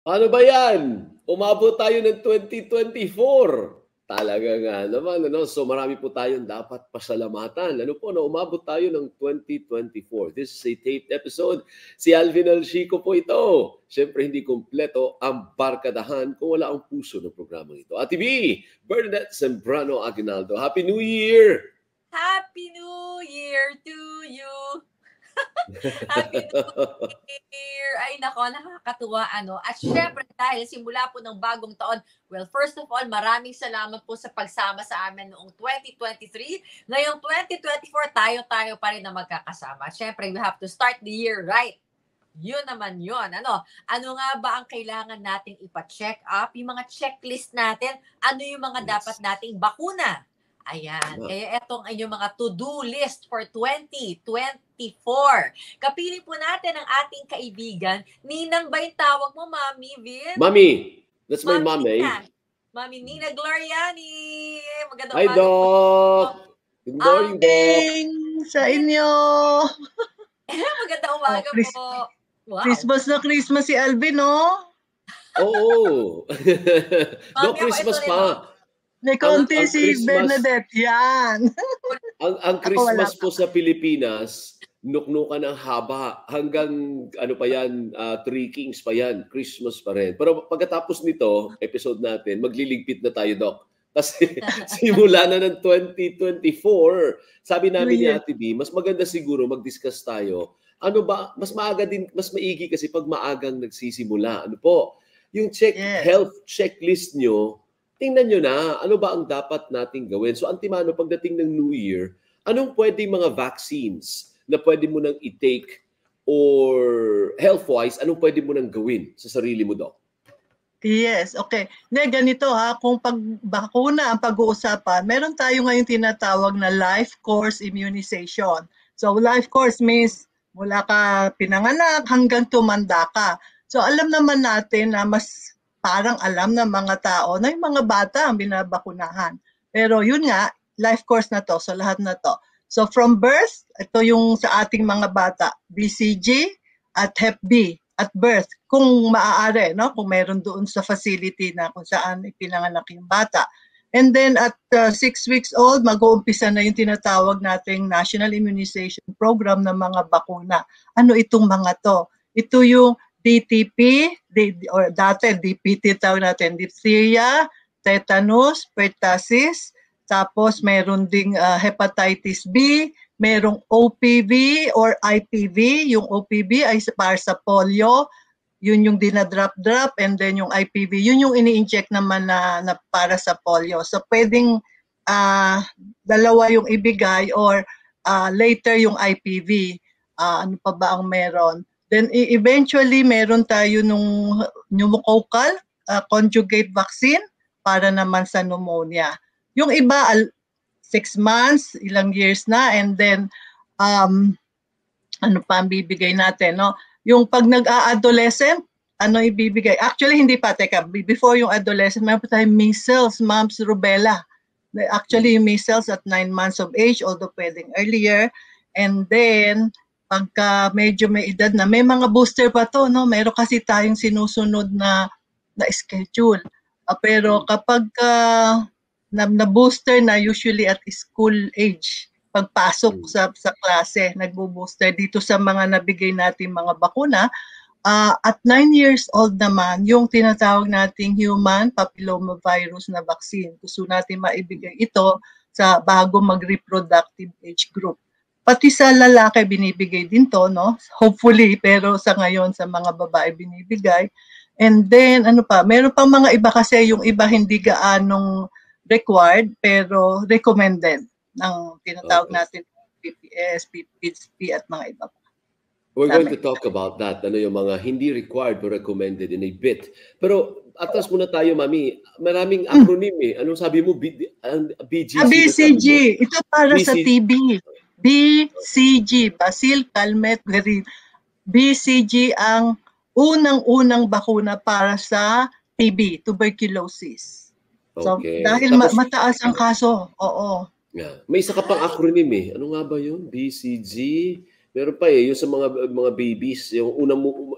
Paano ba yan? Umabot tayo ng 2024. Talaga nga naman, ano? So marami po tayong dapat pasalamatan. Ano po, na umabot tayo ng 2024. This is a taped episode. Si Alvin Alchico po ito. Siyempre, hindi kompleto ang barkadahan kung wala ang puso ng programang ito. Ate B, Bernadette Sembrano Aguinaldo. Happy New Year! Happy New Year to you! Happy New Year! Ay nako, nakakatuwa ano. At syempre dahil simula po ng bagong taon, well, first of all, maraming salamat po sa pagsama sa amin noong 2023. Ngayong 2024, tayo pa rin na magkakasama. Syempre, we have to start the year right. Yun naman yun. Ano nga ba ang kailangan nating ipa-check up? Yung mga checklist natin, ano yung mga dapat nating bakuna? Ayan. Kaya etong inyong mga to-do list for 2024. Kapiling po natin ang ating kaibigan. Ninang ba yung tawag mo, Mami Vin? Mami. That's my mommy. Mami Nina Gloriani. Magandang umaga. Hi, Doc. Good morning, Doc. Sa inyo. Magandang umaga po. Wow. Christmas na Christmas si Alvin, no? Oo. No, Christmas pa. May konti si Bernadette, yan. ang Christmas po sa Pilipinas, nuknukan ang haba. Hanggang, 3 Kings pa yan. Christmas pa rin. Pero pagkatapos nito, episode natin, magliligpit na tayo, Doc. Kasi simula na ng 2024, sabi namin ni Ate B, mas maganda siguro mag-discuss tayo. Ano ba, mas maaga din, mas maigi kasi pag maagang nagsisimula. Ano po? Yung health checklist nyo, tingnan nyo na, ano ba ang dapat nating gawin? So, Antimano, pagdating ng New Year, anong pwedeng mga vaccines na pwede mo nang i-take or health-wise, anong pwede mo nang gawin sa sarili mo, Doc? Yes, okay. Ganito kung pagbakuna ang pag-uusapan, meron tayo ngayon tinatawag na life course immunization. So, life course means mula ka pinanganak hanggang tumanda ka. So, alam naman natin na parang alam ng mga tao na yung mga bata ang binabakunahan. Pero yun nga, life course na to, so lahat na to. So from birth, ito yung sa ating mga bata, BCG at Hep B at birth, kung maaari, no? Kung meron doon sa facility na kung saan ipinanganak yung bata. And then at 6 weeks old, mag-uumpisa na yung tinatawag nating National Immunization Program ng mga bakuna. Ano itong mga to? Ito yung DTP, or dati DPT tawag natin, diphtheria, tetanus, pertussis, tapos meron ding hepatitis B, merong OPV or IPV, yung OPV ay para sa polio, yun yung dinadrop-drop, and then yung IPV, yun yung ini-inject naman na para sa polio. So pwedeng dalawa yung ibigay or later yung IPV. Ano pa ba ang meron? Then eventually meron tayo nung pneumococcal conjugate vaccine para naman sa pneumonia. Yung iba 6 months, ilang years na, and then ano pa ang bibigay natin, no? Yung pag nag-a-adolescent, ano ibibigay? Actually hindi pa, before yung adolescent, meron pa tayong measles, mumps, rubella. Actually yung measles at 9 months of age, although pwedeng earlier, and then pagka medyo may edad na, may mga booster pa to, no? Meron kasi tayong sinusunod na schedule. Pero kapag na-booster na, usually at school age, pagpasok sa klase, nagbo-booster dito sa mga nabigay natin mga bakuna. At 9 years old naman, yung tinatawag nating human papillomavirus na vaccine. Gusto natin maibigay ito sa bago mag-reproductive age group. Pati sa lalaki binibigay din to, no? Hopefully, pero sa ngayon sa mga babae binibigay. And then, ano pa, meron pang mga iba kasi, yung iba hindi gaanong required, pero recommended ng tinatawag natin PPS, PPP at mga iba pa. We're going to talk about that. Ano yung mga hindi required but recommended in a bit. Pero atas muna tayo, Mami. Maraming acronym eh. Anong sabi mo? BGC? BCG. Ito para sa TB. BCG, Bacille Calmette Guerin. BCG ang unang-unang bakuna para sa TB, tuberculosis. So, dahil tapos, mataas ang kaso, oo. Yeah. May isa ka pang acronym eh. Ano nga ba yun? BCG? Meron pa yung sa mga babies, yung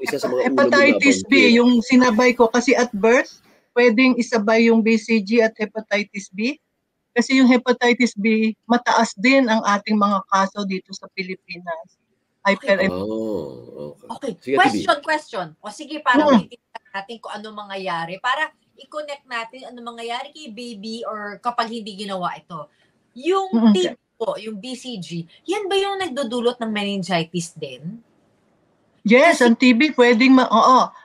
isa sa mga hepatitis B, yung sinabay ko kasi at birth, pwedeng isabay yung BCG at hepatitis B. Kasi yung hepatitis B, mataas din ang ating mga kaso dito sa Pilipinas. Okay. Sige, question. O sige, para maintindihan natin kung ano mangyayari. Para i-connect natin ano mangyayari kay baby or kapag hindi ginawa ito. Yung TB po, yung BCG, yan ba yung nagdudulot ng meningitis din? Yes, ang TB pwedeng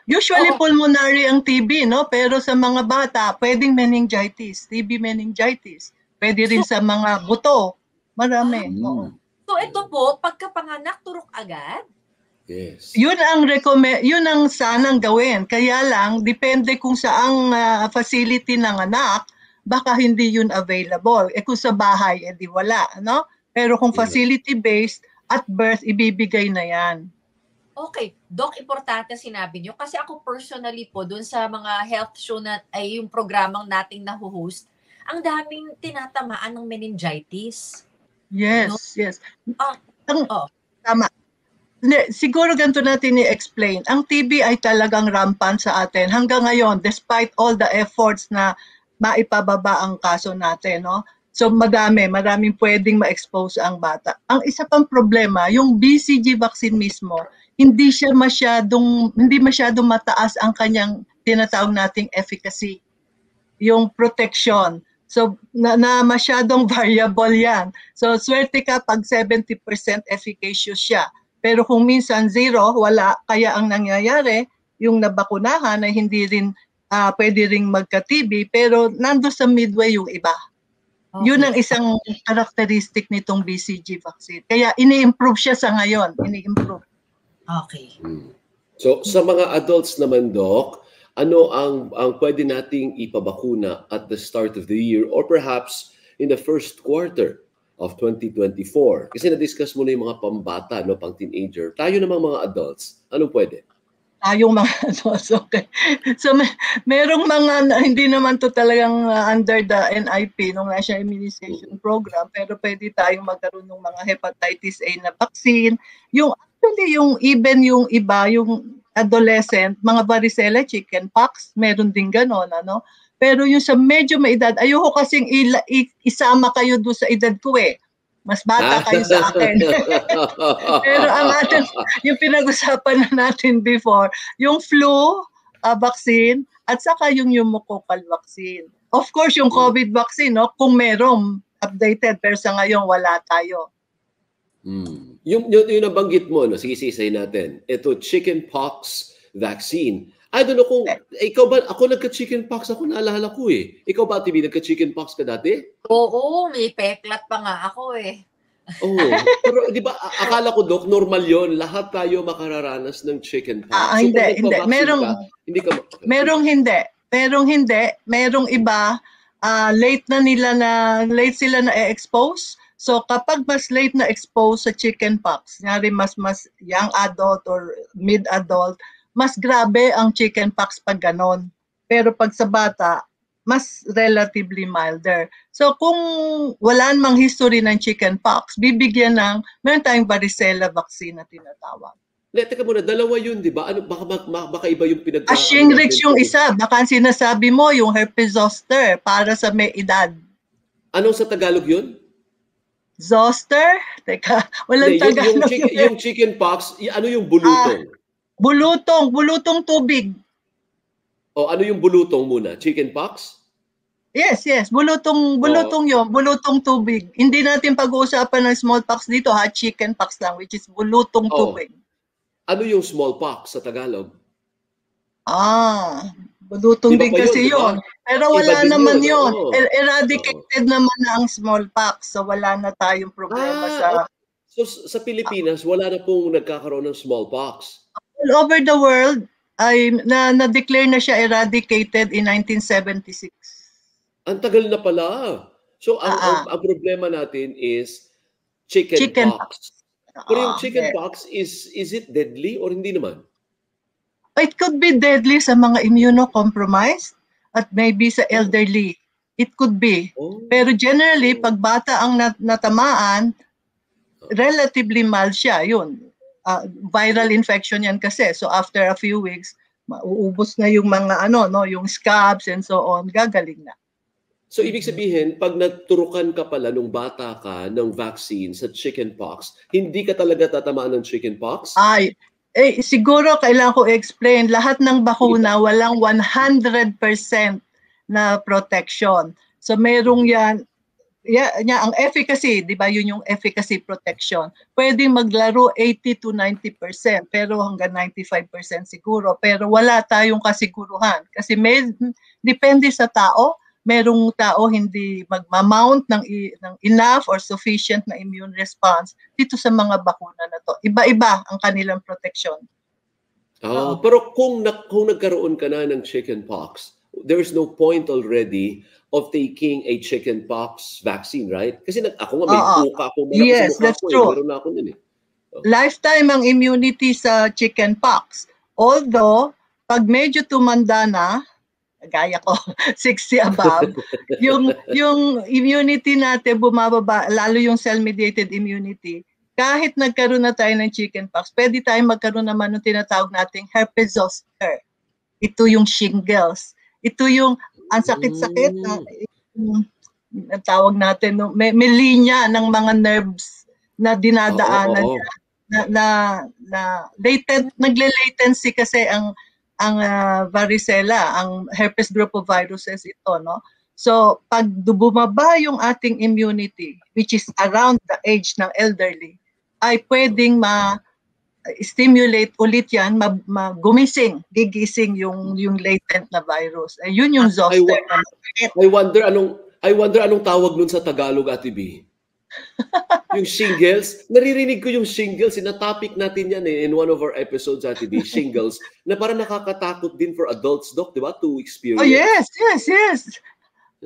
usually pulmonary ang TB, no? Pero sa mga bata, pwedeng meningitis, TB meningitis. Pwede rin sa mga buto. Marami. So ito po, pagkapanganak, turok agad? Yes. Yun ang sanang gawin. Kaya lang, depende kung saang facility ng anak, baka hindi yun available. Kung sa bahay, edi wala, no? Pero kung facility-based, at birth, ibibigay na yan. Okay. Doc, importante sinabi niyo. Kasi ako personally po, dun sa mga health show ay yung programang nating nahuhost, ang daming tinatamaan ng meningitis. Yes, no? Yes. Tama. Siguro ganito natin i-explain. Ang TB ay talagang rampant sa atin hanggang ngayon despite all the efforts na maipababa ang kaso natin, no? So maraming pwedeng ma-expose ang bata. Ang isa pang problema, yung BCG vaccine mismo, hindi masyadong mataas ang kanyang tinatawag nating efficacy, yung protection. So na masyadong variable yan. So swerte ka pag 70% efficacious siya. Pero kung minsan zero, wala, kaya ang nangyayari, yung nabakunahan ay hindi rin pwede ring magka-TB, pero nando sa midway yung iba. Okay. Yun ang isang characteristic nitong BCG vaccine. Kaya ini-improve siya sa ngayon. Ini-improve. Okay. So sa mga adults naman, Doc, ano ang pwede nating ipabakuna at the start of the year or perhaps in the first quarter of 2024? Kasi na-discuss mo na yung mga pambata, no, pang teenager. Tayo namang mga adults, anong pwede? Tayong mga adults, okay. So merong mga, hindi naman to talagang under the NIP, nung National Immunization Program, pero pwede tayong magkaroon ng mga hepatitis A na vaccine. Yung iba, yung adolescent, mga varicella, chickenpox, meron din ganon, ano? Pero yung sa medyo may edad, ayoko kasing isama kayo doon sa edad ko eh. Mas bata kayo sa akin. Pero ang atin, yung pinag-usapan na natin before, yung flu vaccine at saka yung pneumococcal vaccine. Of course, yung COVID vaccine, no, kung merong updated, pero sa ngayon wala tayo. Yung nabanggit mo, no, sige natin. Ito, chickenpox vaccine. I don't know kung, ikaw ba, ako nagka-chickenpox ako, naalala ko eh. Ikaw ba, Tibi, nagka-chickenpox ka dati? Oo, may peklat pa nga ako eh. Pero di ba, akala ko, Doc, normal yon, lahat tayo makararanas ng chickenpox. So, hindi. Merong hindi. Merong iba, late sila na e-expose. So kapag mas late na expose sa chickenpox, nyari mas young adult or mid-adult, mas grabe ang chickenpox pag ganon. Pero pag sa bata, mas relatively milder. So kung wala namang history ng chickenpox, meron tayong varicella vaccine na tinatawag. Teka muna, dalawa yun, di ba? Ano, baka iba yung pinagkakaroon. Shingrix yung isa. Baka sinasabi mo yung herpes zoster para sa may edad. Anong sa Tagalog yun? Zoster? Teka, walang Tagalog. Yung chickenpox, ano yung bulutong? Bulutong tubig. O ano yung bulutong muna? Chickenpox? Yes. Bulutong yun. Bulutong tubig. Hindi natin pag-uusapan ng smallpox dito, chickenpox lang, which is bulutong tubig. Ano yung smallpox sa Tagalog? Bulutong din kasi yun. Pero wala naman yun. Eradicated naman na ang smallpox. So wala na tayong problema sa... So sa Pilipinas, wala na pong nagkakaroon ng smallpox? All over the world, na-declare na siya eradicated in 1976. Ang tagal na pala. So ang problema natin is chickenpox. Pero yung chickenpox, is it deadly or hindi naman? It could be deadly sa mga immunocompromised at maybe sa elderly. It could be. Pero generally, pag bata ang natamaan, relatively mild siya. Yun. viral infection yan kasi. So after a few weeks, mauubos na yung mga yung scabs and so on, gagaling na. So ibig sabihin, pag naturukan ka pala nung bata ka ng vaccine sa chickenpox, hindi ka talaga tatamaan ng chickenpox? Siguro kailangan ko explain, lahat ng bakuna walang 100% na protection. So merong yan ang efficacy, di ba yun yung efficacy protection. Pwedeng maglaro 80 to 90%, pero hanggang 95% siguro. Pero wala tayong kasiguruhan. Kasi depende sa tao. Merong tao hindi magmamount ng enough or sufficient na immune response dito sa mga bakuna na to. Iba-iba ang kanilang protection. Pero kung nagkaroon ka na ng chickenpox, there is no point already of taking a chickenpox vaccine, right? Kasi ako nga may puka ako. Yes, that's true. Meron na ako nun eh. Lifetime ang immunity sa chickenpox. Although, pag medyo tumanda na, gaya ko, 60 above, yung immunity natin bumababa, lalo yung cell-mediated immunity. Kahit nagkaroon na tayo ng chickenpox, pwede tayong magkaroon naman ng tinatawag nating herpes zoster. Ito yung shingles. Ito yung ang sakit-sakit na tawag natin, may linya ng mga nerves na dinadaanan na latent, nagle-latency kasi ang varicella, ang herpes group of viruses ito, no? So, pag bumaba yung ating immunity, which is around the age ng elderly, ay pwedeng ma-stimulate ulit yan, gigising yung latent na virus. Yun yung zoster. I wonder anong tawag nun sa Tagalog, Ate B? Yung shingles, naririnig ko yung shingles, topic natin yan in one of our episodes, Ate B, shingles, na parang nakakatakot din for adults, Doc, di ba, to experience? Oh, yes.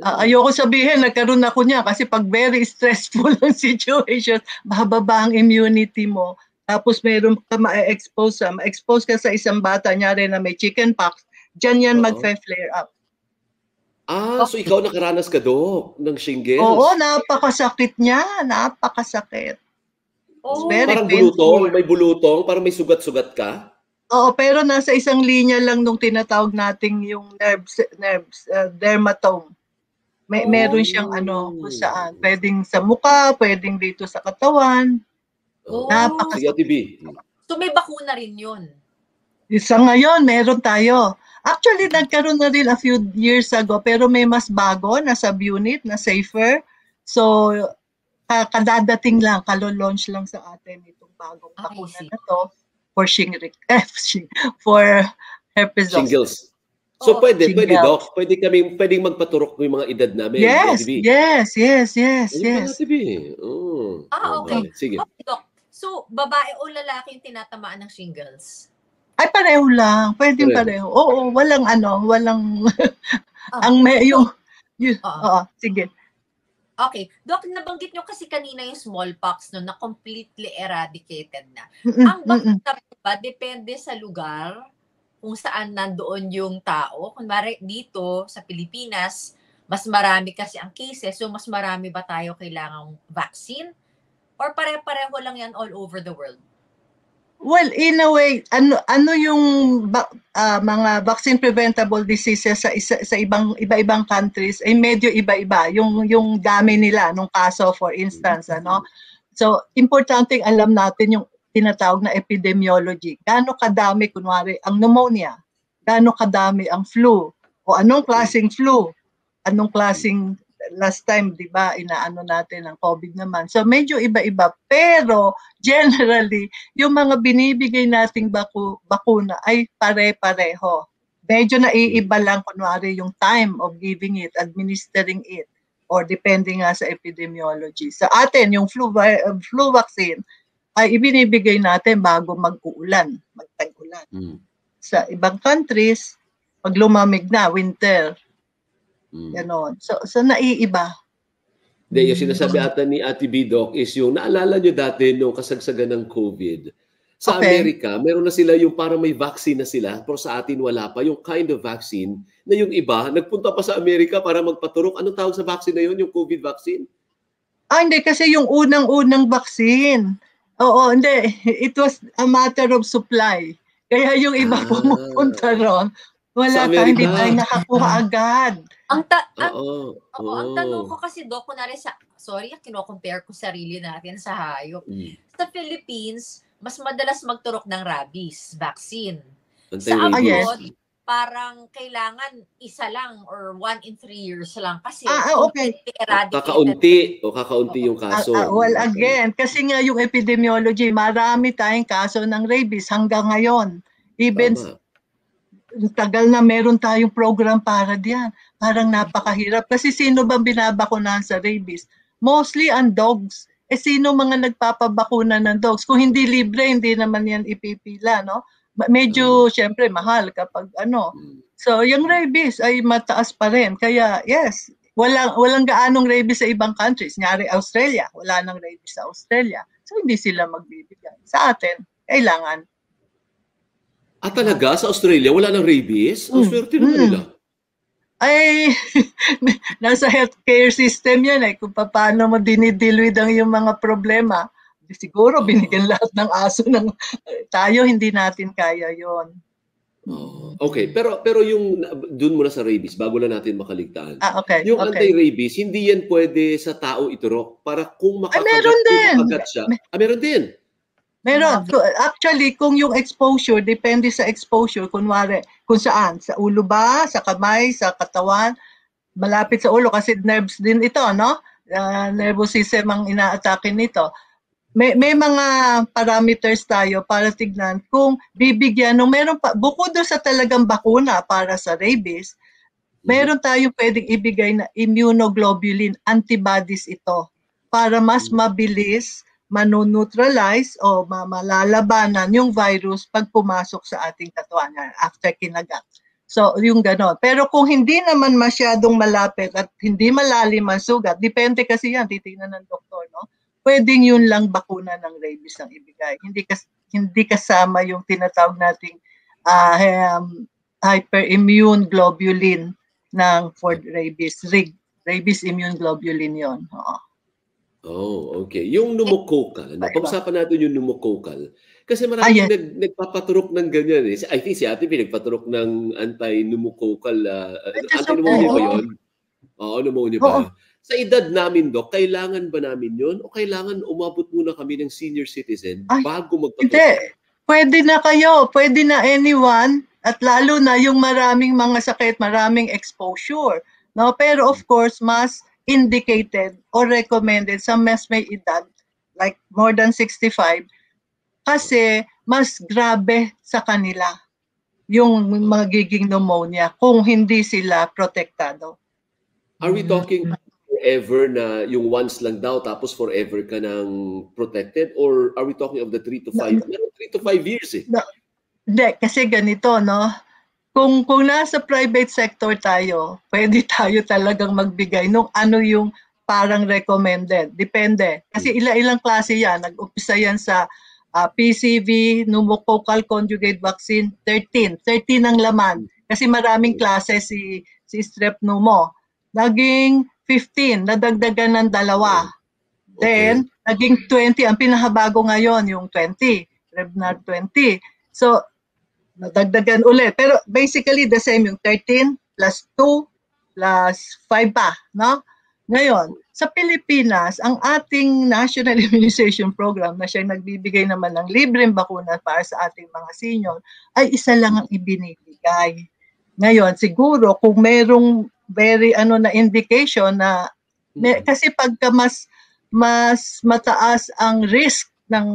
Ayoko sabihin, nagkaroon ako niya kasi pag very stressful ang situation, bababa ang immunity mo, tapos meron ka ma-expose ka sa isang bata, nyari na may chickenpox, dyan yan mag-flare up. So ikaw nakaranas ka, Dok, ng shingles? Oo, napakasakit niya. Napakasakit. Parang bulutong, may bulutong, parang may sugat-sugat ka? Oo, pero nasa isang linya lang nung tinatawag nating yung nerves, dermatome. Meron siyang kung saan. Pwedeng sa mukha, pwedeng dito sa katawan. Napakasakit. Sige, TV. So may bakuna rin yun? Sa ngayon, meron tayo. Actually, nagkaroon na rin a few years ago, pero may mas bago na subunit, na safer. So, kadadating lang, kalo-launch lang sa atin itong bagong bakuna na to for for herpes zoster. Shingles. So, pwede, Doc. Pwedeng magpaturok yung mga edad namin. Yes. Okay. Sige. Okay, Doc. So, babae o lalaki yung tinatamaan ng shingles? Ay, pareho lang. Pwedeng pareho. Oo, walang sige. Okay. Doc, nabanggit nyo kasi kanina yung smallpox na completely eradicated na. Ang bakuna ba, depende sa lugar kung saan nandoon yung tao. Kunwari, dito sa Pilipinas, mas marami kasi ang cases, so mas marami ba tayo kailangang vaccine? Or pare-pareho lang yan all over the world? Well, in a way, ano yung mga vaccine preventable diseases sa iba-ibang countries ay medyo iba-iba yung dami nila nung kaso, for instance, So, importanteng alam natin yung tinatawag na epidemiology. Gaano kadami kunwari ang pneumonia? Gaano kadami ang flu? O anong klaseng flu? Anong klaseng last time, di ba, inaano natin ang COVID naman. So, medyo iba-iba. Pero, generally, yung mga binibigay nating bakuna ay pare-pareho. Medyo naiiba lang, kunwari, yung time of giving it, administering it, or depending nga sa epidemiology. Sa atin, yung flu vaccine ay ibinibigay natin bago mag-uulan, magtag-ulan. Sa ibang countries, pag lumamig na, winter, ganon. So naiiba. Yung sinasabi ata ni Ate B, Doc, is yung naalala nyo dati nung kasagsagan ng COVID. Sa Amerika, meron na sila yung parang may vaccine na sila, pero sa atin wala pa. Yung kind of vaccine na yung iba, nagpunta pa sa Amerika para magpaturok. Anong tawag sa vaccine na yun? Yung COVID vaccine? Hindi. Kasi yung unang-unang vaccine, Oo, hindi. It was a matter of supply. Kaya yung iba pumupunta ron, Sa hindi Amerika. tayo nakakuha agad. Oo. Ang tanong ko kasi, Doc, kunwari kino-compare ko sarili natin sa hayop. Sa Philippines, mas madalas magturok ng rabies vaccine. Sa abroad, parang kailangan isa lang or 1 in 3 years lang kasi Okay. Kakaunti yung kaso. Well, again, kasi nga yung epidemiology, marami tayong kaso ng rabies hanggang ngayon. Even tagal na meron tayong program para diyan. Parang napakahirap. Kasi sino bang binabakunahan sa rabies? Mostly ang dogs. Sino mga nagpapabakuna ng dogs? Kung hindi libre, hindi naman yan ipipila, no? Medyo, syempre, mahal kapag ano. So, yung rabies ay mataas pa rin. Kaya, yes, walang gaanong rabies sa ibang countries. Nyari, Australia, wala nang rabies sa Australia. So, hindi sila magbibigay. Sa atin, kailangan. Talaga? Sa Australia, wala nang rabies? Ang swerte naman nila. Ay, nasa healthcare system yan eh. Kung paano mo dinidil with ang yung mga problema. Siguro binigyan lahat ng aso ng tayo, hindi natin kaya yon. Okay, pero yung dun muna sa rabies bago na natin makaligtaan. Okay. Yung anti-rabies, hindi yan pwede sa tao iturok para kung makagat siya. Meron din. Meron. Actually, kung yung exposure, depende sa exposure. Kunwari, kung saan. Sa ulo ba, sa kamay, sa katawan, malapit sa ulo kasi nerves din ito, no? Nervous system ang ina-atake nito. May mga parameters tayo para tignan kung bibigyan nung meron pa bukod doon sa talagang bakuna para sa rabies, meron tayong pwedeng ibigay na immunoglobulin antibodies ito para mas mabilis manoneutralize o malalabanan yung virus pag pumasok sa ating katawan after kinagat. So, yung ganon. Pero kung hindi naman masyadong malapit at hindi malalim ang sugat, depende kasi yan, titingnan ng doktor, no? Pwedeng yun lang bakuna ng rabies ang ibigay. Hindi kasama yung tinatawag nating hyperimmune globulin for rabies. Rabies immune globulin yon. Okay. Yung pneumococcal, pag-usapan natin yung pneumococcal. Kasi maraming nagpapaturok ng ganyan eh. I think si Ate nagpaturok ng anti-pneumococcal. Anti-pneumonia ba yun? Oo, pneumonia ba? Sa edad namin, Doc, kailangan ba namin yun? O kailangan umabot muna kami ng senior citizen bago magpaturok? Hindi. Pwede na kayo. Pwede na anyone. At lalo na yung maraming mga sakit, maraming exposure. No? Pero of course, mas indicated or recommended sa mas may edad, like more than 65, kasi mas grabe sa kanila yung magiging pneumonia kung hindi sila protektado. Are we talking forever na yung once lang daw tapos forever ka nang protected? Or are we talking of the 3 to 5? 3 to 5 years eh. Hindi, kasi ganito, no? Kung nasa private sector tayo, pwede tayo talagang magbigay nung ano yung parang recommended. Depende. Kasi ilang klase yan. Nag-umpisa yan sa PCV, pneumococcal conjugate vaccine, 13. 13 ang laman. Kasi maraming klase si strep pneumo. Naging 15, nadagdagan ng 2. Then, naging 20. Ang pinakabago ngayon, yung 20. Prevnar 20. So, nadagdagan ulit. Pero basically, the same yung 13 plus 2 plus 5 pa. No? Ngayon, sa Pilipinas, ang ating National Immunization Program na siyang nagbibigay naman ng libreng bakuna para sa ating mga senior, ay isa lang ang ibinibigay. Ngayon, siguro kung merong very na indication na kasi pagka mas mataas ang risk ng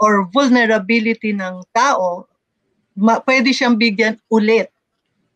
or vulnerability ng tao, pwede siyang bigyan ulit.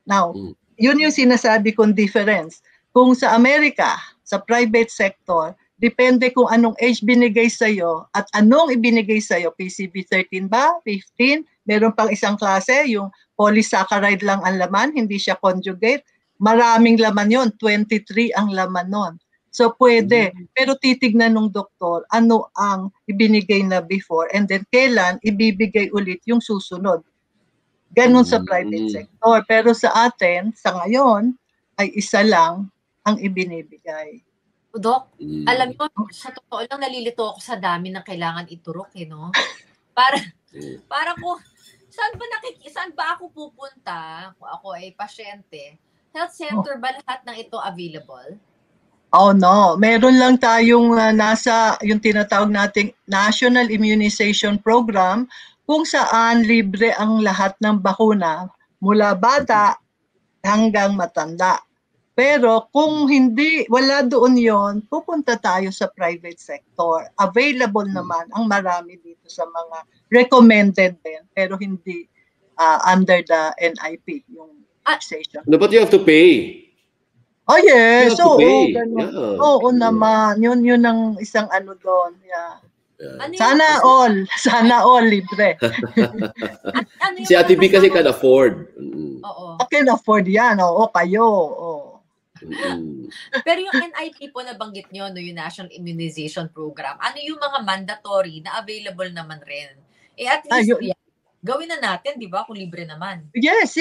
Now, yun yung sinasabi kong difference. Kung sa Amerika, sa private sector, depende kung anong age binigay sa'yo at anong ibinigay sa'yo. PCV 13 ba? 15? Meron pang isang klase, yung polysaccharide lang ang laman, hindi siya conjugate. Maraming laman yon, 23 ang laman nun. So pwede, pero titignan ng doktor ano ang ibinigay na before and then kailan ibibigay ulit yung susunod. Ganon sa private sector. Pero sa atin, sa ngayon, ay isa lang ang ibinibigay. Doc, alam mo, sa totoo lang nalilito ako sa dami ng kailangan iturok no? Para ko, saan ba ako pupunta kung ako ay pasyente? Health center ba lahat ng ito available? Oh no, meron lang tayong nasa yung tinatawag nating National Immunization Program kung saan libre ang lahat ng bakuna mula bata hanggang matanda. Pero kung wala doon yon, pupunta tayo sa private sector. Available naman ang marami dito sa mga recommended din, pero hindi under the NIP, yung immunization. No, but you have to pay. Oh yes, ganun. Oo naman. Yun ang isang ano doon. Yeah. Sana all libre. Si Ate B kasi can afford. Oo. Can afford yan. Oo, kayo. Oo. Pero yung NIP po nabanggit nyo, no, yung National Immunization Program, ano yung mga mandatory na available naman rin? At least gawin na natin, di ba, kung libre naman. Yes.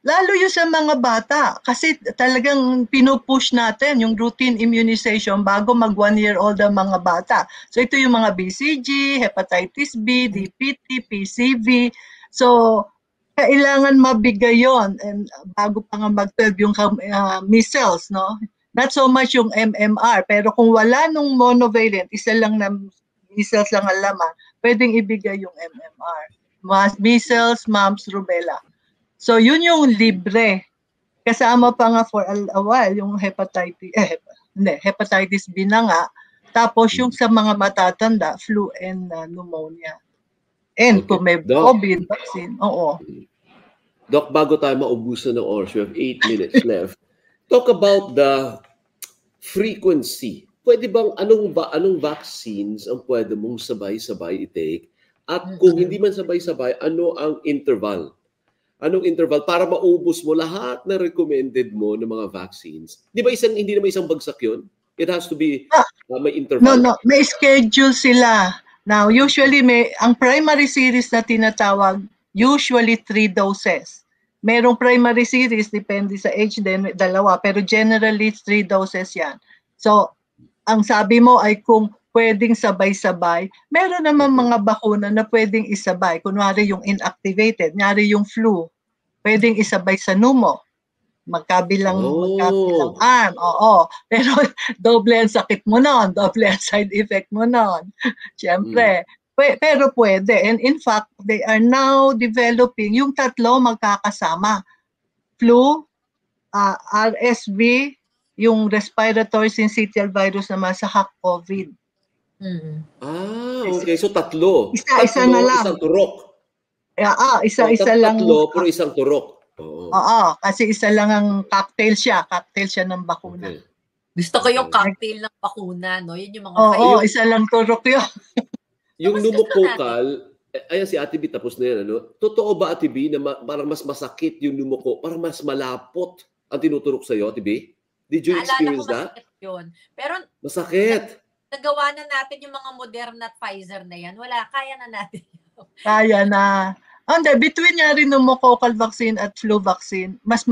Lalo yung sa mga bata. Kasi talagang pinupush natin yung routine immunization bago mag 1-year-old ang mga bata. So ito yung mga BCG, hepatitis B, DPT, PCV. So kailangan mabigay yon, and bago pa nga mag-12 yung measles, no? Not so much yung MMR, pero kung wala nung monovalent, isa lang na measles lang ang laman, pwedeng ibigay yung MMR. Measles, mumps, rubella. So yun yung libre. Kasama pa nga for a while yung hepatitis B na nga. Tapos yung sa mga matatanda, flu and pneumonia. And kung may COVID vaccine, oo. Doc, bago tayo maubusan ng oras, we have 8 minutes left. Talk about the frequency. Pwede bang, anong vaccines ang pwede mong sabay-sabay i-take? At kung hindi man sabay-sabay, ano ang interval? Anong interval para maubos mo lahat na recommended mo ng mga vaccines? Di ba hindi naman isang bagsak yun? It has to be may interval. No, may schedule sila. Now, usually ang primary series na tinatawag, usually 3 doses. Merong primary series, depende sa age din, 2, pero generally 3 doses yan. So, ang sabi mo ay kung pwedeng sabay-sabay, meron naman mga bakuna na pwedeng isabay. Kunwari yung inactivated, nyari yung flu, pwedeng isabay sa pneumo. Magkabilang arm, oo. Pero doble ang sakit mo nun, doble ang side effect mo nun. Siyempre. Pero pwede. And in fact, they are now developing yung tatlo magkakasama. Flu, RSV, yung respiratory syncytial virus naman sa COVID. Okay. So tatlo. Isa na lang. Isang turok. Isa lang. Tatlo, pero isang turok. Oo, kasi isa lang ang cocktail siya ng bakuna. Okay. Gusto ko yung cocktail ng bakuna, no? Yun yung mga isa lang turok yun. Yung pneumococcal, ayan si Ate B, tapos na yan, ano? Totoo ba, Ate B, na parang mas masakit yung pneumococcal, parang mas malapot ang tinuturok sa'yo, Ate B? Did you experience that? Yun. Pero masakit. Nagawa na natin yung mga Moderna at Pfizer na yan. Kaya na natin. Kaya na. Between nga rin pneumococcal vaccine at flu vaccine, mas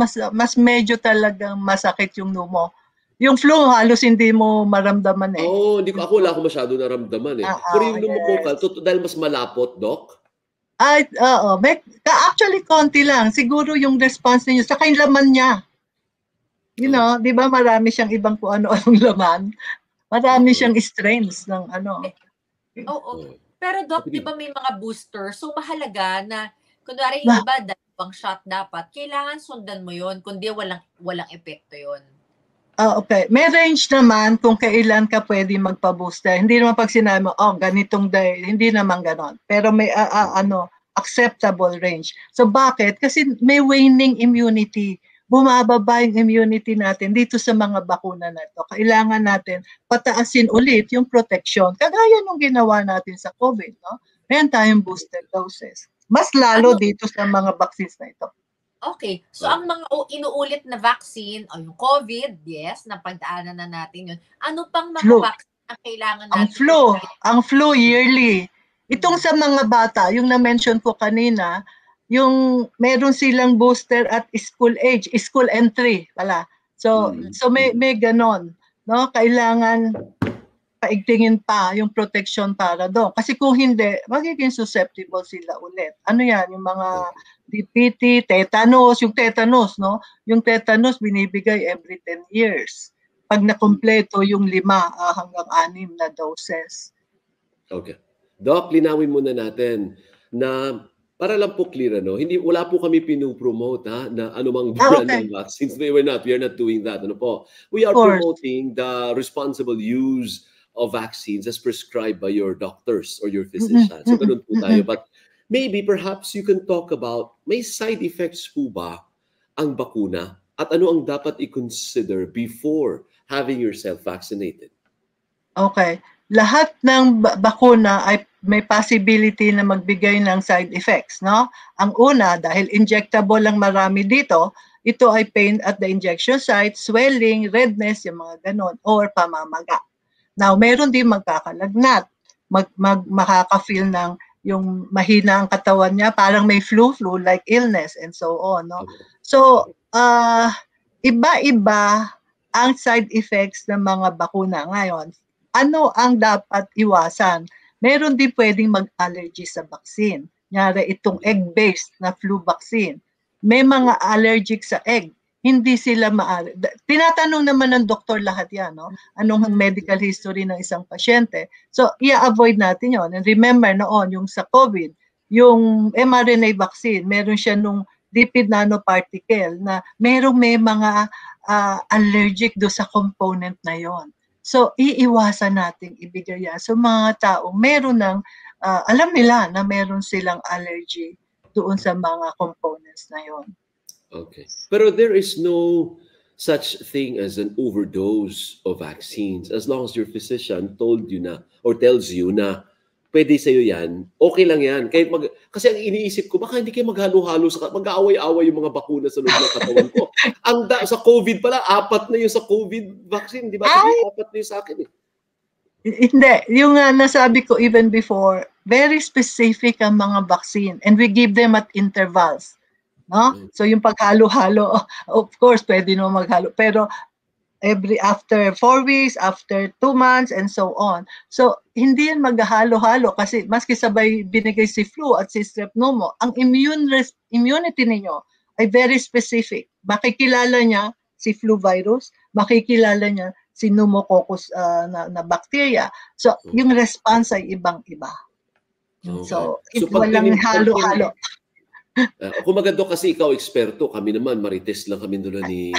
medyo talagang masakit yung pneumo. Yung flu, halos hindi mo maramdaman eh. Wala ko masyado naramdaman eh. Pero yung pneumococcal, dahil mas malapot, Doc? Actually, konti lang. Siguro yung response niyo, saka yung laman niya. You know, di ba marami siyang ibang kung ano-anong laman? Marami siyang strains ng ano. Pero Doc, di ba may mga booster? So mahalaga na, kunwari yung iba, 2 shot dapat. Kailangan sundan mo yon, kundi walang epekto yon. Okay. May range naman kung kailan ka pwede magpa-booster. Hindi naman pag sinabi mo, ganitong day, hindi naman ganon. Pero may acceptable range. So bakit? Kasi may waning immunity. Bumababa yung immunity natin dito sa mga bakuna na ito. Kailangan natin pataasin ulit yung protection. Kagaya nung ginawa natin sa COVID, no? Meron tayong booster doses. Mas lalo dito sa mga vaccines na ito. Okay. So, ang mga inuulit na vaccine, yung COVID, yes, napagdaanan na natin yun. Ano pang mga vaccine ang kailangan natin? Ang flu yearly. Itong sa mga bata, yung na-mention ko kanina, yung meron silang booster at school age, school entry pala. So may ganon. no? Kailangan paigtingin pa yung protection para doon. Kasi kung hindi, magiging susceptible sila ulit. Ano yan? Yung mga DPT, tetanus, yung tetanus, no? Yung tetanus binibigay every 10 years. Pag nakumpleto yung 5 hanggang 6 na doses. Okay. Doc, linawin muna natin na para lang po clear, wala po kami pinopromote na anumang brand ng vaccines. We are not doing that. We are promoting the responsible use of vaccines as prescribed by your doctors or your physician. So ganun po tayo. But maybe perhaps you can talk about, may side effects po ba ang bakuna at ano ang dapat i-consider before having yourself vaccinated? Okay. Lahat ng bakuna ay may possibility na magbigay ng side effects, no? Ang una, dahil injectable lang marami dito, ito ay pain at the injection site, swelling, redness, yung mga ganon, or pamamaga. Now, meron din magkakalagnat, makaka-feel ng yung mahina ang katawan niya, parang may flu-like illness and so on, no? So, iba-iba ang side effects ng mga bakuna ngayon. Ano ang dapat iwasan? Meron din pwedeng mag-allergy sa vaccine. Nyari itong egg-based na flu vaccine. May mga allergic sa egg. Hindi sila tinatanong naman ng doktor lahat yan, no? Anong medical history ng isang pasyente. So, i-avoid natin yon. And remember noon, yung sa COVID, yung mRNA vaccine, meron siya nung lipid nanoparticle na may mga allergic do sa component na yon. So, iiwasan natin ibigay yan. So, mga tao, meron ng, alam nila na meron silang allergy doon sa mga components na yon. Okay. Pero there is no such thing as an overdose of vaccines as long as your physician told you na or tells you na pwede sa'yo yan, okay lang yan. Kasi ang iniisip ko, baka hindi kayo maghalo-halo, mag-aaway-away yung mga bakuna sa loob ng katawan ko. Sa COVID pala, 4 na yung sa COVID vaccine, di ba? 4 na yung sa akin eh. Hindi. Yung nasabi ko even before, very specific ang mga vaccine and we give them at intervals. No? So yung paghalo-halo, of course, pwede naman maghalo. Pero after 4 weeks, after 2 months, and so on. So, hindi yan maghalo-halo kasi maski sabay binigay si flu at si strep pneumo, ang immunity ninyo ay very specific. Makikilala niya si flu virus, makikilala niya si pneumococcus na bacteria. So, yung response ay ibang-iba. Okay. So, walang halo-halo. Kung maganda kasi ikaw eksperto, kami naman marites lang kami doon ni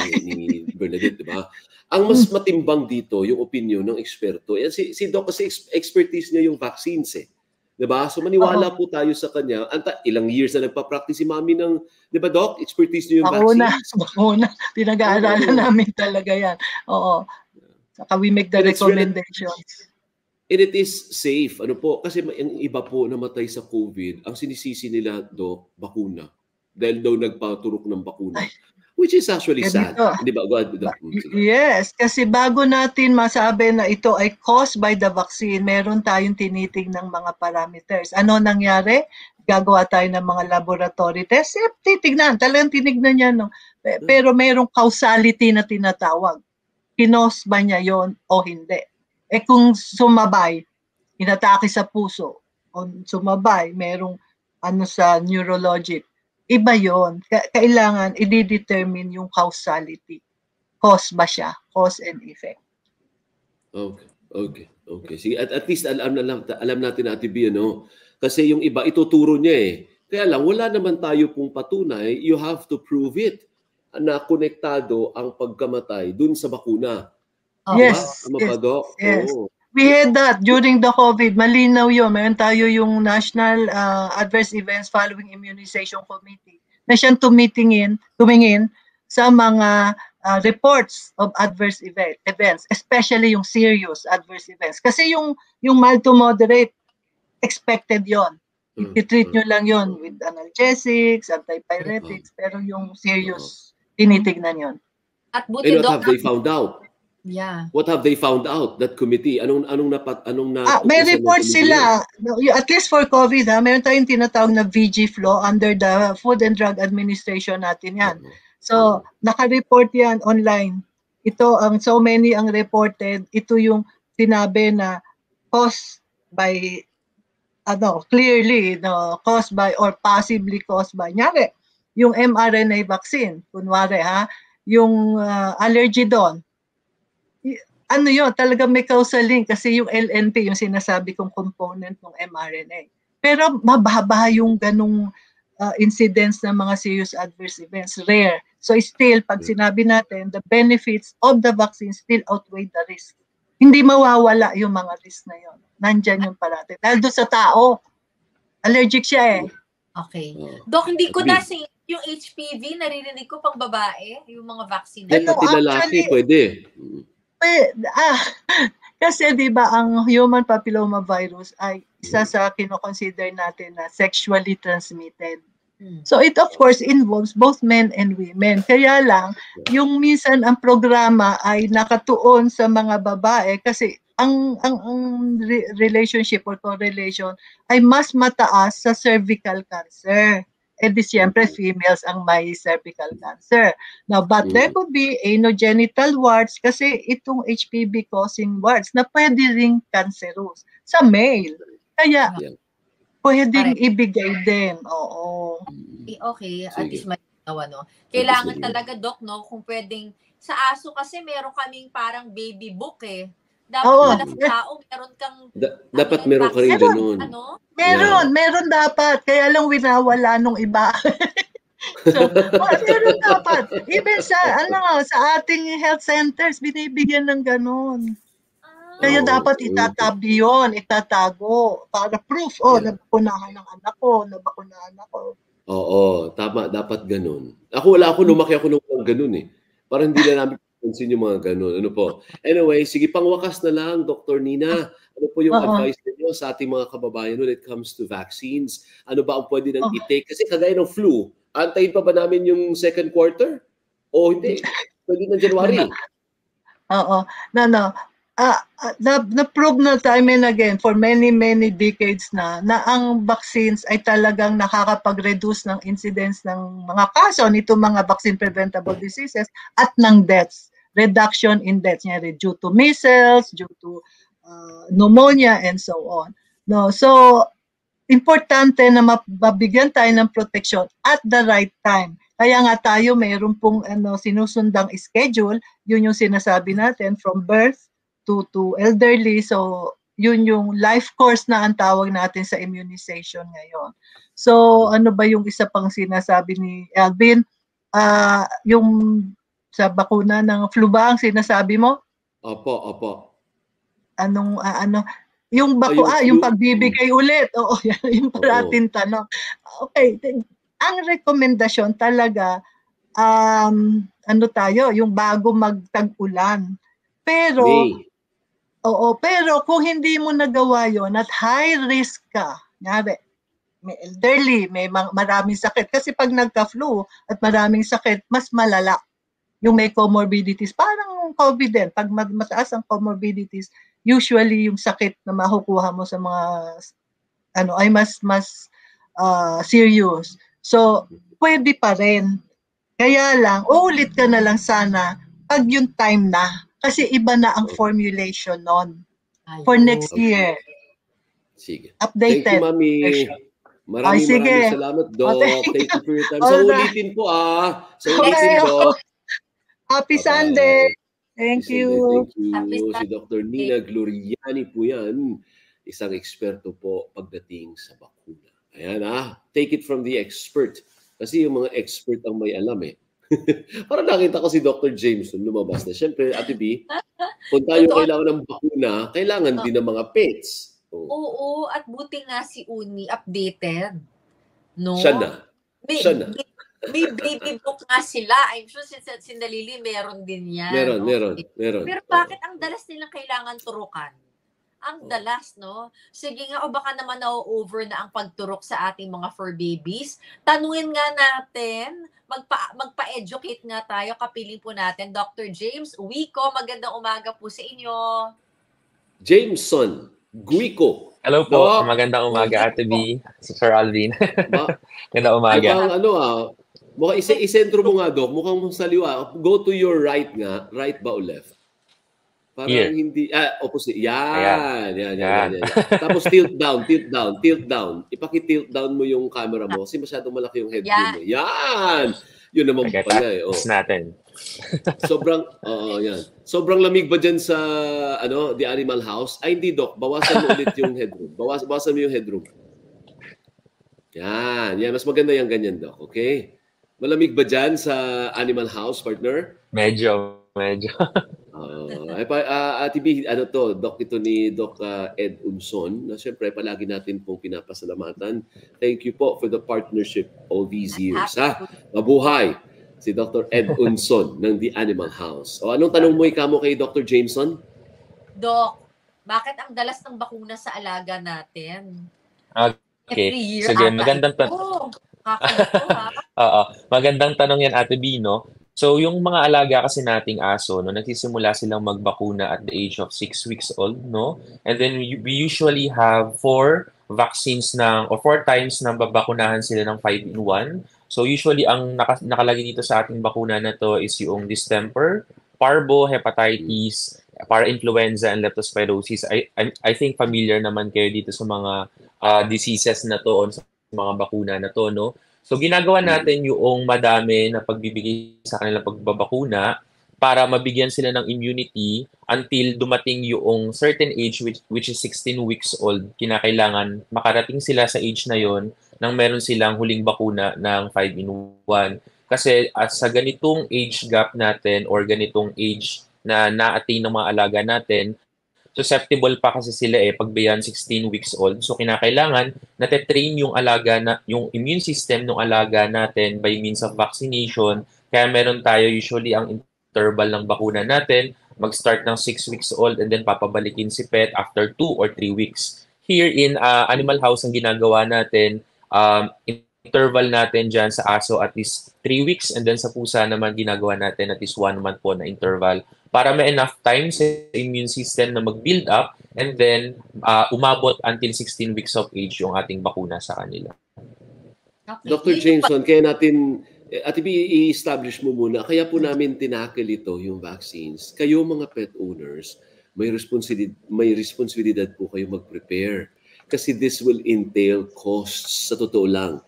Bernadette, di ba? Ang mas matimbang dito yung opinion ng eksperto. Yan si Doc kasi expertise niya yung vaccines eh. Di ba? So maniwala po tayo sa kanya. Ilang years na nagpa-practice si Mami ng, di ba Doc? Expertise niya yung vaccines. Bakuna. Pinag-aaralan namin talaga yan. Oo. Saka we make the recommendations. And it is safe. Kasi yung iba po namatay sa COVID, ang sinisisi nila, Doc, bakuna. Dahil daw nagpaturok ng bakuna. Which is actually sad. Di ba? Yes, kasi bago natin masabi na ito ay caused by the vaccine, meron tayong tinitingnang mga parameters. Ano nangyari? Gagawa tayo ng mga laboratory tests. Titignan, talagang tinignan niya. No? Pero merong causality na tinatawag. Kinos ba niya yon o hindi? Kung sumabay, inatake sa puso, o sumabay, merong sa neurologic, iba yon. Kailangan i-determine yung causality. Cause ba siya? Cause and effect. Okay. Sige, at least alam natin na Ate B, kasi yung iba ituturo niya eh. Kaya lang, wala naman tayo pong patunay. You have to prove it na konektado ang pagkamatay dun sa bakuna. Yes. Yes. We had that during the COVID. Malinaw yun. Mayroon tayo yung National Adverse Events Following Immunization Committee na siyang tumingin sa mga reports of adverse events, especially yung serious adverse events. Kasi yung mild to moderate, expected yon. I-treat nyo lang yon with analgesics, antipyretics, pero yung serious, tinitignan yon. At buti, what have they found out? Yeah. What have they found out, that committee? May report sila, at least for COVID, meron tayong tinatawag na VG flow under the Food and Drug Administration natin yan. So, naka-report yan online. ito ang so many ang reported, ito yung sinabi na caused by clearly caused by or possibly caused by yung mRNA vaccine, kunwari yung allergy doon. Ano yun, talaga may causal link kasi yung LNP, yung sinasabi kong component ng mRNA. Pero mababa yung ganung incidence ng mga serious adverse events, rare. So still, pag sinabi natin, the benefits of the vaccine still outweigh the risk. Hindi mawawala yung mga risk na yun. Nandyan yung parate. Dahil doon sa tao, allergic siya eh. Okay. Dok, hindi ko na yung HPV, naririnig ko pang babae, yung mga vaccine. Pati lalaki, pwede. Kasi di ba ang human papilloma virus ay isa sa kino-consider natin na sexually transmitted. So it of course involves both men and women. Kaya lang, yung minsan ang programa ay nakatuon sa mga babae kasi ang relationship or correlation ay mas mataas sa cervical cancer. Eh di siyempre females ang may cervical cancer. Now, but there could be anogenital warts kasi itong HPV causing warts na pwede ring cancerous sa male. Kaya pwedeng ibigay din. Oo. Okay, at least may no. Kailangan talaga, Doc, no, kung pwedeng sa aso kasi meron kaming parang baby book eh. Dapat pala sa tao, meron kang... dapat meron ka rin ganun. Meron dapat. Kaya lang winawala nung iba. So, meron dapat. Even sa ating health centers, binibigyan ng ganun. Kaya dapat itatabi yun, itatago. Para proof, nabakunahan ng anak ko, nabakunahan ako. Oo, tama. Dapat ganun. Wala ako, lumaki ako nung ganun eh. Parang hindi na namin pansin yung mga ganun. Ano po? Anyway, sige, pangwakas na lang, Dr. Nina. Ano po yung advice niyo sa ating mga kababayan when it comes to vaccines? Ano ba ang pwede nang i-take? Kasi kagaya ng flu, antayin pa ba namin yung second quarter? O hindi? Pwede na January? Oo. Na-prove na time and again for many decades na ang vaccines ay talagang nakakapag-reduce ng incidence ng mga kaso nito mga vaccine preventable diseases at ng deaths. Reduction in deaths due to measles, due to pneumonia, and so on. No, so importante na mabigyan tayo ng protection at the right time. Kaya nga tayo mayroon pong sinusundang schedule, yun yung sinasabi natin from birth to elderly. So yun yung life course na ang tawag natin sa immunization ngayon. So ano ba yung isa pang sinasabi ni Alvin? Yung sa bakuna ng flu ba ang sinasabi mo? Opo. Yung yung pagbibigay ulit. Oo, yung parating tanong. Okay, ang rekomendasyon talaga yung bago magtag-ulan. Pero pero kung hindi mo nagawa yon at high risk ka, may elderly, may maraming sakit. Kasi pag nagka-flu at maraming sakit, mas malala yung may comorbidities. Parang COVID din. Pag mataas ang comorbidities, usually yung sakit na makukuha mo sa mga ay mas serious. So, pwede pa rin. Kaya lang, uulit ka na lang sana pag yung time na. Kasi iba na ang formulation nun for next year. Sige. Updated. Thank you, Mami. Maraming salamat, Doc. Thank you for your time. Sa ulitin po, Doc. Happy Sunday. Thank you. Si Dr. Nina Gloriani po yan. Isang eksperto po pagdating sa bakuna. Ayan take it from the expert. Kasi yung mga expert ang may alam eh. Parang nakita ko si Dr. James lumabas na. Siyempre, Ate B, kung tayo kailangan ng bakuna, kailangan din ng mga pets. Oo, at buti nga si Uni updated. No? Siya na. May baby book nga sila. I'm sure si Nalili meron din yan. Meron. Pero bakit ang dalas nilang kailangan turukan? Ang dalas, no? Sige nga, o baka naman na-over na ang pagturok sa ating mga fur babies. Tanungin nga natin, magpa-educate nga tayo, kapiling po natin. Dr. James Guico, magandang umaga po sa inyo. Jameson Guico. Hello po, magandang umaga, Ate B, Sir Alvin. Magandang umaga. Mukhang isentro mo nga, Doc. Mukhang sa liwa. Go to your right nga. Right ba o left? Parang Here. hindi, opposite. Ayan. Yan. Tapos tilt down. Ipaki-tilt down mo yung camera mo kasi masyadong malaki yung headroom mo. Yan! Yun naman pala eh. Oh. Natin. Yan. Sobrang lamig ba dyan sa, The Animal House? Ay, hindi, Doc. Bawasan mo ulit yung headroom. Bawasan mo yung headroom. Yan. Mas maganda yung ganyan, Doc. Okay? Malamig ba dyan sa Animal House, partner? Medyo. Ate B, Doc, ito ni Doc Ed Unson, na siyempre palagi natin pong pinapasalamatan. Thank you po for the partnership all these years. Mabuhay si Dr. Ed Unson ng The Animal House. O anong tanong mo ikamo kay Dr. Jameson? Doc, bakit ang dalas ng bakuna sa alaga natin? Okay. Sige, magandang tanong. Magandang tanong yan, Ate B, no? So, yung mga alaga kasi nating aso, no, nagsisimula silang magbakuna at the age of 6 weeks old, no? And then we usually have 4 vaccines or 4 times na babakunahan sila ng 5-in-1. So, usually, ang nakalagay dito sa ating bakuna na to is yung distemper, parvo, hepatitis, para-influenza, and leptospirosis. I think familiar naman kayo dito sa mga diseases na to o sa mga bakuna na to, no? So, ginagawa natin yung madami na pagbibigay sa kanilang pagbabakuna para mabigyan sila ng immunity until dumating yung certain age which is 16 weeks old. Kinakailangan makarating sila sa age na yon nang meron silang huling bakuna ng 5-in-1. Kasi sa ganitong age gap natin or ganitong age na na-attain ng mga alaga natin, susceptible pa kasi sila pag beyond 16 weeks old. So kinakailangan nate-train yung immune system ng alaga natin by means of vaccination. Kaya meron tayo usually ang interval ng bakuna natin, mag-start ng 6 weeks old and then papabalikin si pet after 2 or 3 weeks. Here in Animal House, ang ginagawa natin, interval natin dyan sa aso at least 3 weeks and then sa pusa naman ginagawa natin at least 1 month po na interval para may enough time sa immune system na mag-build up and then umabot until 16 weeks of age yung ating bakuna sa kanila. Okay. Dr. Jameson, kaya natin, Ate B, i-establish mo muna, kaya po namin tinakil ito, yung vaccines. Kayo mga pet owners, may responsibilidad po kayo mag-prepare. Kasi this will entail costs, sa totoo lang.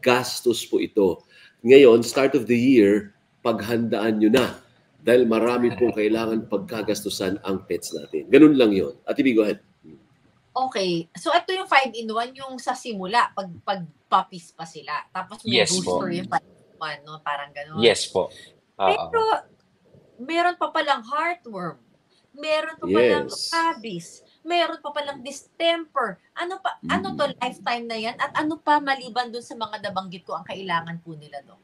Gastos po ito. Ngayon, start of the year, paghandaan nyo na. Dahil marami pong kailangan pagkagastusan ang pets natin. Ganun lang yon. Ate B, go ahead. Okay. So, ito yung 5-in-1, yung sa simula, pag puppies pa sila. Tapos may booster yung 5-in-1, no? Parang ganun. Yes po. Pero, meron pa palang heartworm. Meron pa palang rabies. Meron pa palang distemper. Ano to, lifetime na yan? At ano pa maliban dun sa mga nabanggit ko ang kailangan po nila, no?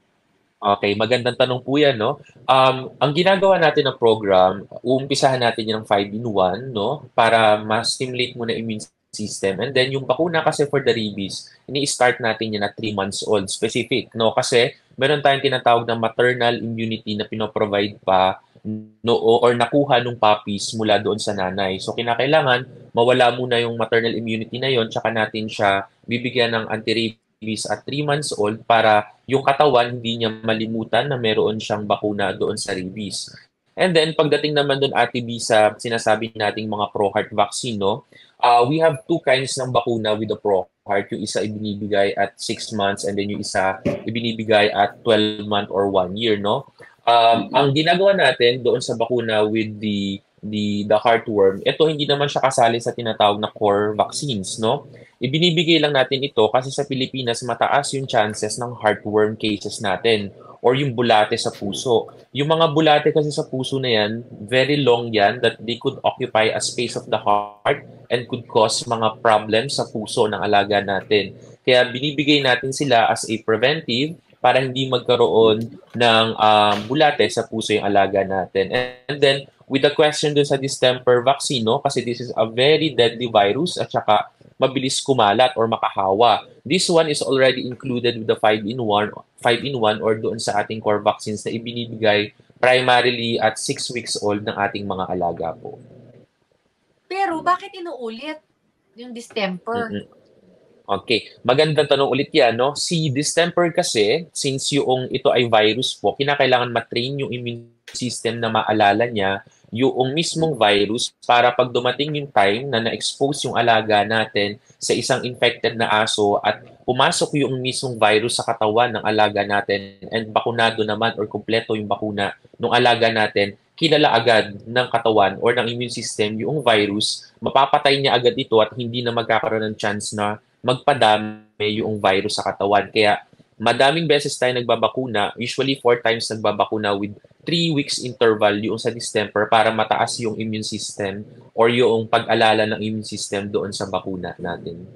Okay, magandang tanong po yan, no? Ang ginagawa natin ng program, uumpisahan natin yung 5-in-1, no? Para ma-stimulate muna immune system. And then yung bakuna kasi for the rabies, ini-start natin yan at 3 months old, specific, no? Kasi meron tayong tinatawag na maternal immunity na pinoprovide pa no, or nakuha nung puppies mula doon sa nanay. So kinakailangan mawala muna yung maternal immunity na yon, tsaka natin siya bibigyan ng anti-rabies at 3 months old para yung katawan hindi niya malimutan na meron siyang bakuna doon sa rabies. And then pagdating naman doon, Ate B, sa sinasabi nating mga ProHeart vaccine, no? We have 2 kinds ng bakuna with the ProHeart. Yung isa ibinibigay at 6 months and then yung isa ibinibigay at 12 month or 1 year, no? Ang ginagawa natin doon sa bakuna with the heartworm, ito hindi naman siya kasali sa tinatawag na core vaccines, no? Ibinibigay lang natin ito kasi sa Pilipinas mataas yung chances ng heartworm cases natin or yung bulate sa puso. Yung mga bulate kasi sa puso na yan, very long yan that they could occupy a space of the heart and could cause mga problems sa puso ng alaga natin. Kaya binibigay natin sila as a preventive para hindi magkaroon ng bulate sa puso yung alaga natin. And then, with the question dun sa distemper vaccine, no? Kasi this is a very deadly virus at saka mabilis kumalat or makahawa. This one is already included with the 5-in-1 or doon sa ating core vaccines na ibinibigay primarily at 6 weeks old ng ating mga alaga po. Pero bakit inuulit yung distemper? Okay, magandang tanong ulit yan, no? Si distemper kasi, since yung ito ay virus po, kinakailangan matrain yung immune system na maalala niya yung mismong virus para pag dumating yung time na na-expose yung alaga natin sa isang infected na aso at pumasok yung mismong virus sa katawan ng alaga natin and bakunado naman or kumpleto yung bakuna ng alaga natin, kilala agad ng katawan or ng immune system yung virus, mapapatay niya agad ito at hindi na magkakaroon ng chance na magpadami yung virus sa katawan. Kaya madaming beses tayo nagbabakuna, usually 4 times nagbabakuna with 3 weeks interval yung sa distemper para mataas yung immune system or yung pag-alala ng immune system doon sa bakuna natin.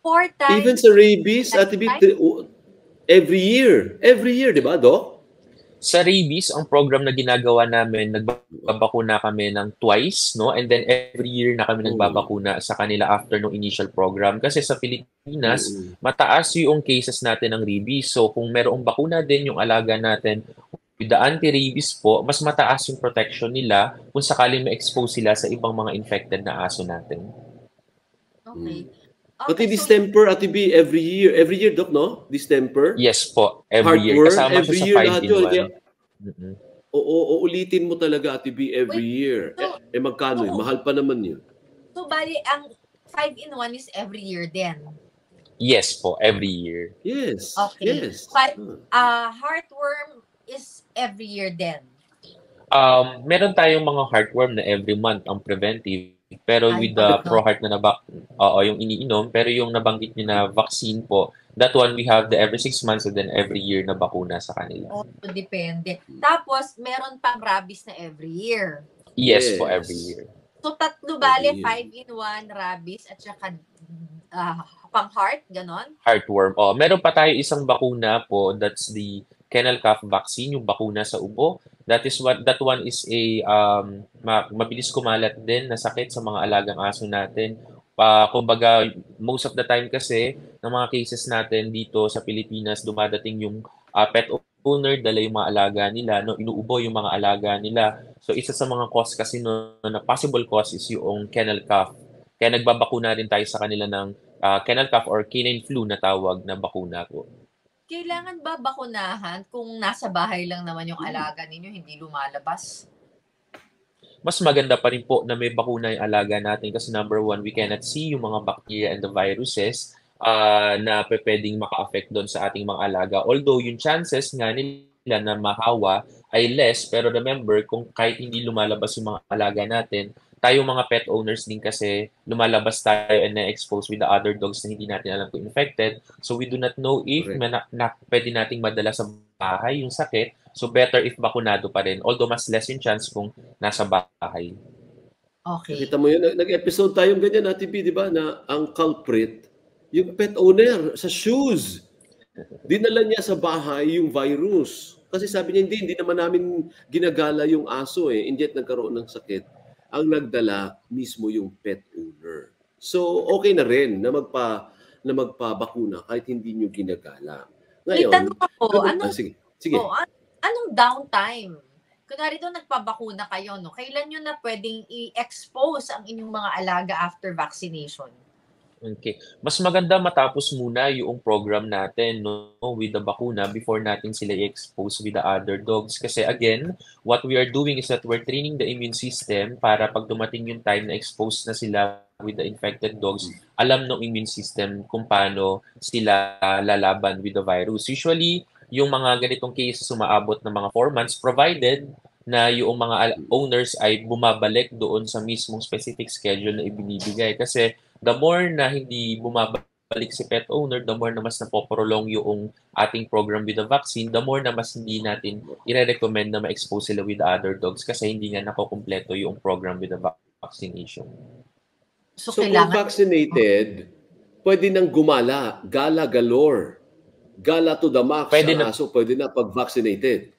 4 times? Even sa rabies, Ate B, every year, di ba, Doc? Sa rabies, ang program na ginagawa namin, nagbabakuna kami ng twice, no? And then every year na kami nagbabakuna sa kanila after ng initial program. Kasi sa Pilipinas, mataas yung cases natin ng rabies. So kung merong bakuna din yung alaga natin with the anti-rabies po, mas mataas yung protection nila kung sakaling ma-expose sila sa ibang mga infected na aso natin. Okay. Pati distemper, Ate B, every year, Doc, no? Distemper? Yes po, every year. Heartworm, Kasama every siya year sa lahat yun. 5-in-1. Oo, ulitin mo talaga, Ate B, every Wait, year. Magkano yun? Mahal pa naman yun. So, bali, ang 5-in-1 is every year din? Yes po, every year. Yes. Okay. Yes. Heartworm is every year din? Meron tayong mga heartworm na every month ang preventive. Pero with the ProHeart na yung iniinom, pero yung nabanggit niyo na vaccine po, that one we have the every 6 months and then every year na bakuna sa kanila. Oh, depende. Tapos, meron pang rabies na every year. Yes po, every year. So, tatlo bale, 5-in-1, rabies, at saka pang heart, ganon? Heartworm. Meron pa tayo isang bakuna po, that's the kennel cough vaccine, yung bakuna sa ubo. That one is a mabilis kumalat din na sakit sa mga alagang aso natin. Kumbaga, most of the time kasi ng mga cases natin dito sa Pilipinas, dumadating yung pet owner, dala yung mga alaga nila, no, inuubo yung mga alaga nila. So isa sa mga cause kasi na possible cause is yung kennel cough. Kaya nagbabakuna rin tayo sa kanila ng kennel cough or canine flu na tawag na bakuna po. Kailangan ba bakunahan kung nasa bahay lang naman yung alaga ninyo, hindi lumalabas? Mas maganda pa rin po na may bakuna yung alaga natin kasi number one, we cannot see yung mga bacteria and the viruses na pwedeng maka-affect doon sa ating mga alaga. Although yung chances nga nila na mahawa ay less, pero remember, kung kahit hindi lumalabas yung mga alaga natin, tayong mga pet owners din kasi lumalabas tayo and na-expose with the other dogs na hindi natin alam kung infected. So we do not know if pwede nating madala sa bahay yung sakit. So better if bakunado pa rin. Although mas less yung chance kung nasa bahay. Okay. Kita mo yun, nag-episode tayong ganyan, Ate B, di ba, na ang culprit, yung pet owner sa shoes. Dinala niya sa bahay yung virus. Kasi sabi niya, hindi naman namin ginagala yung aso and yet nagkaroon ng sakit. Ang nagdala mismo yung pet owner. So, okay na rin na magpabakuna kahit hindi nyo ginagala. Ngayon, itanong ako, sige. Anong downtime? Kunwari doon nagpabakuna kayo, no? Kailan nyo na pwedeng i-expose ang inyong mga alaga after vaccination? Okay. Mas maganda matapos muna yung program natin with the bakuna before natin sila i-expose with the other dogs. Kasi again, what we are doing is that we're training the immune system para pag dumating yung time na expose na sila with the infected dogs, alam ng immune system kung paano sila lalaban with the virus. Usually, yung mga ganitong cases umaabot ng mga 4 months provided na yung mga owners ay bumabalik doon sa mismong specific schedule na ibinibigay. Kasi the more na hindi bumabalik si pet owner, the more na mas napoprolong yung ating program with the vaccine, the more na mas hindi natin i-recommend na ma-expose sila with other dogs kasi hindi nga nakokompleto yung program with the vaccination. So kung vaccinated, pwede nang gumala, gala galore, gala to the max ang aso, pwede na pag vaccinated.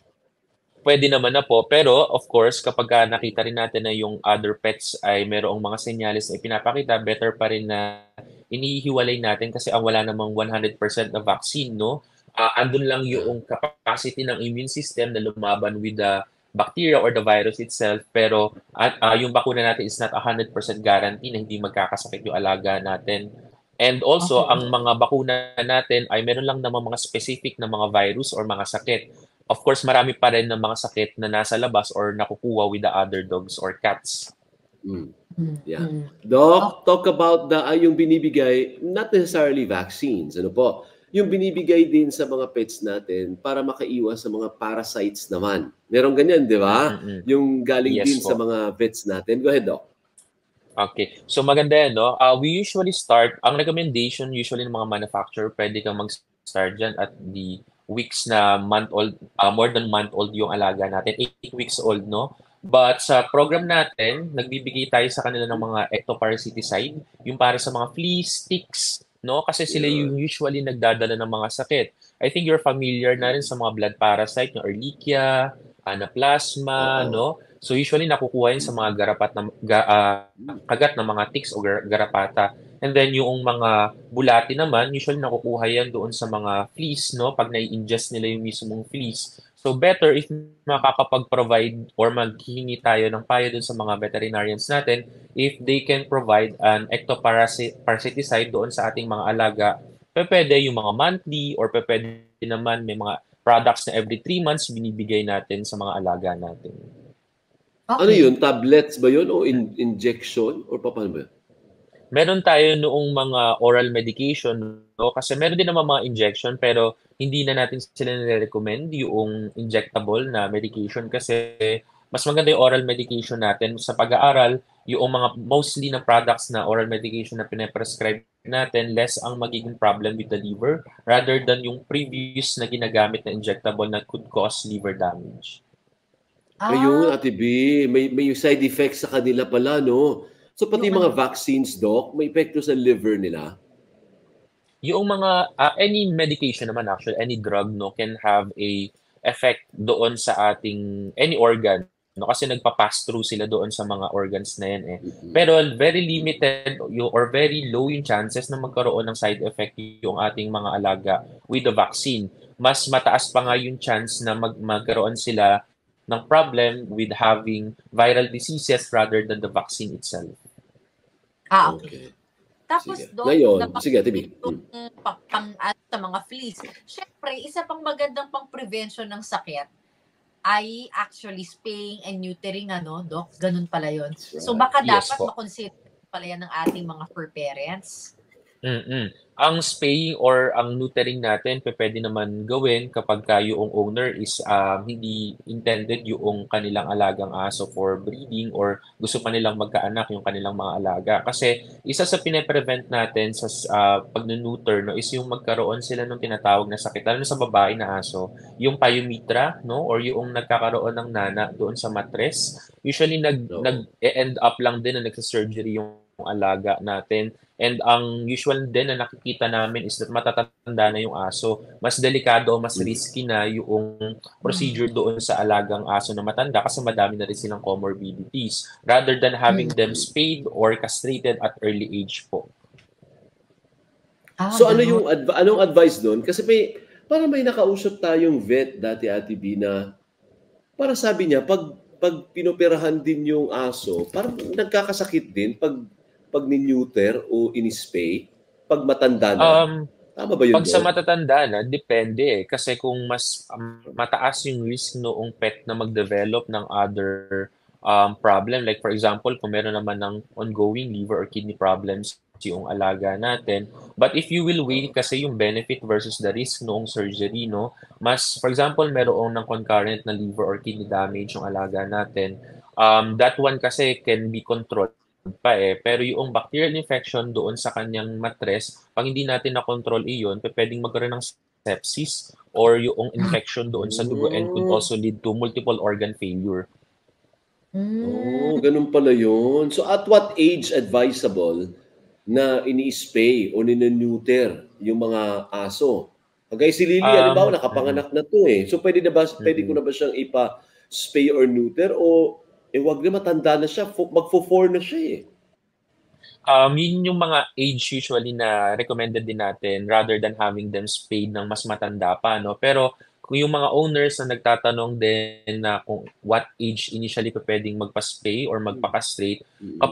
Pwede naman na po. Pero, of course, kapag nakita rin natin na yung other pets ay mayroong mga senyales na ipinapakita, better pa rin na inihiwalay natin kasi ang wala namang 100% na vaccine, no? Andun lang yung capacity ng immune system na lumaban with the bacteria or the virus itself. Pero yung bakuna natin is not 100% guarantee na hindi magkakasakit yung alaga natin. And also, Okay. ang mga bakuna natin ay meron lang naman mga specific na mga virus or mga sakit. Of course, marami pa rin ng mga sakit na nasa labas or nakukuha with the other dogs or cats. Mm. Mm, Yeah. mm. Doc, talk about yung binibigay, not necessarily vaccines, ano po, yung binibigay din sa mga pets natin para makaiwas sa mga parasites naman. Meron ganyan, di ba? Mm-mm. Yung galing Yes din sa po. mga vets natin. Go ahead, Doc. Okay. So maganda yan, no? We usually start, ang recommendation usually ng mga manufacturer, pwede kang mag-start dyan at the weeks na month-old, more than month-old yung alaga natin, 8 weeks old, no? But sa program natin, nagbibigay tayo sa kanila ng mga ectoparasiticide, yung para sa mga fleas, ticks, no? Kasi sila Yeah. yung usually nagdadala ng mga sakit. I think you're familiar na rin sa mga blood parasite, yung Ehrlichia, Anaplasma, Oo. no? So usually nakukuha yun sa mga kagat ng mga ticks o garapata. And then yung mga bulati naman, usually nakukuha yan doon sa mga fleas, no? Pag nai-ingest nila yung mismong fleas. So better if makakapag-provide or maghihingi tayo ng payo doon sa mga veterinarians natin if they can provide an ectoparasiticide doon sa ating mga alaga. Pwede yung mga monthly or pwede naman may mga products na every 3 months binibigay natin sa mga alaga natin. Ano Okay. yun? Tablets ba yun o injection? Or paano ba yun? Meron tayo noong mga oral medication, no? Kasi meron din naman mga injection pero hindi na natin sila nire-recommend yung injectable na medication kasi mas maganda yung oral medication natin. Sa pag-aaral, yung mga mostly na products na oral medication na pinaprescribe natin, less ang magiging problem with the liver rather than yung previous na ginagamit na injectable na could cause liver damage. Ayun, Ah, Ate B, may side effects sa kanila pala, no? So pati yung ano, mga vaccines, Doc, may epekto sa liver nila? Yung mga any medication naman actually, any drug no can have a effect doon sa ating any organ no kasi nagpa-pass through sila doon sa mga organs na yan eh. Mm-mm. Pero very limited yung or very low yung chances na magkaroon ng side effect yung ating mga alaga with the vaccine. Mas mataas pa nga yung chance na magkaroon sila ng problem with having viral diseases rather than the vaccine itself. okay. Okay. Tapos Sige. doon, Ngayon, sige, Ate B. yung sa mga fleas. Syempre, isa pang magandang pang prevention ng sakit ay actually spaying and neutering, ano, Doc? Ganun pala yun. So Right. baka Yes dapat po. makonsider pala yan ng ating mga fur parents. Mm. Ang spaying or ang neutering natin pwede naman gawin kapag yung owner is hindi intended yung kanilang alagang aso for breeding or gusto pa nilang magkaanak yung kanilang mga alaga. Kasi isa sa pine-prevent natin sa pag-neuter no, is yung magkaroon sila ng tinatawag na sakit, lalo na sa babae na aso, yung pyometra no, or yung nagkakaroon ng nana doon sa matres. Usually Oo. nag-end up lang din na nagsa-surgery yung alaga natin. And ang usual din na nakikita namin is that matatanda na yung aso. Mas delikado o mas risky na yung procedure doon sa alagang aso na matanda kasi madami na rin silang comorbidities rather than having them spayed or castrated at early age po. So ano ganun. yung anong advice doon? Kasi parang may nakausap tayong vet dati, Ate B, na para sabi niya pag pinoperahan din yung aso, parang nagkakasakit din pag ni-neuter o in-spay pag matanda na. Tama ba yun, Pag sa Doc? matatanda na, depende eh. Kasi kung mas mataas yung risk noong pet na mag-develop ng other problem, like for example, kung meron naman ng ongoing liver or kidney problems yung alaga natin. But if you will wait kasi yung benefit versus the risk noong surgery, no, mas, for example, meron ng concurrent na liver or kidney damage yung alaga natin, that one kasi can be controlled pa eh. Pero yung bacterial infection doon sa kanyang matres, pag hindi natin na-control iyon, pwedeng magkaroon ng sepsis or yung infection doon sa dugo and could also lead to multiple organ failure. Oh, ganun pala yun. So at what age advisable na ini-spay o nini-neuter yung mga aso? Kagaya si Lily, halimbawa, nakapanganak na to eh. So pwede ko na ba siyang ipa-spay or neuter o wag na, matanda na siya, magfo-4 na siya eh. Yun yung mga age usually na recommended din natin rather than having them spayed ng mas matanda pa, no? Pero kung yung mga owners na nagtatanong din na kung what age initially pa pwedeng magpa-spay or magpa-castrate,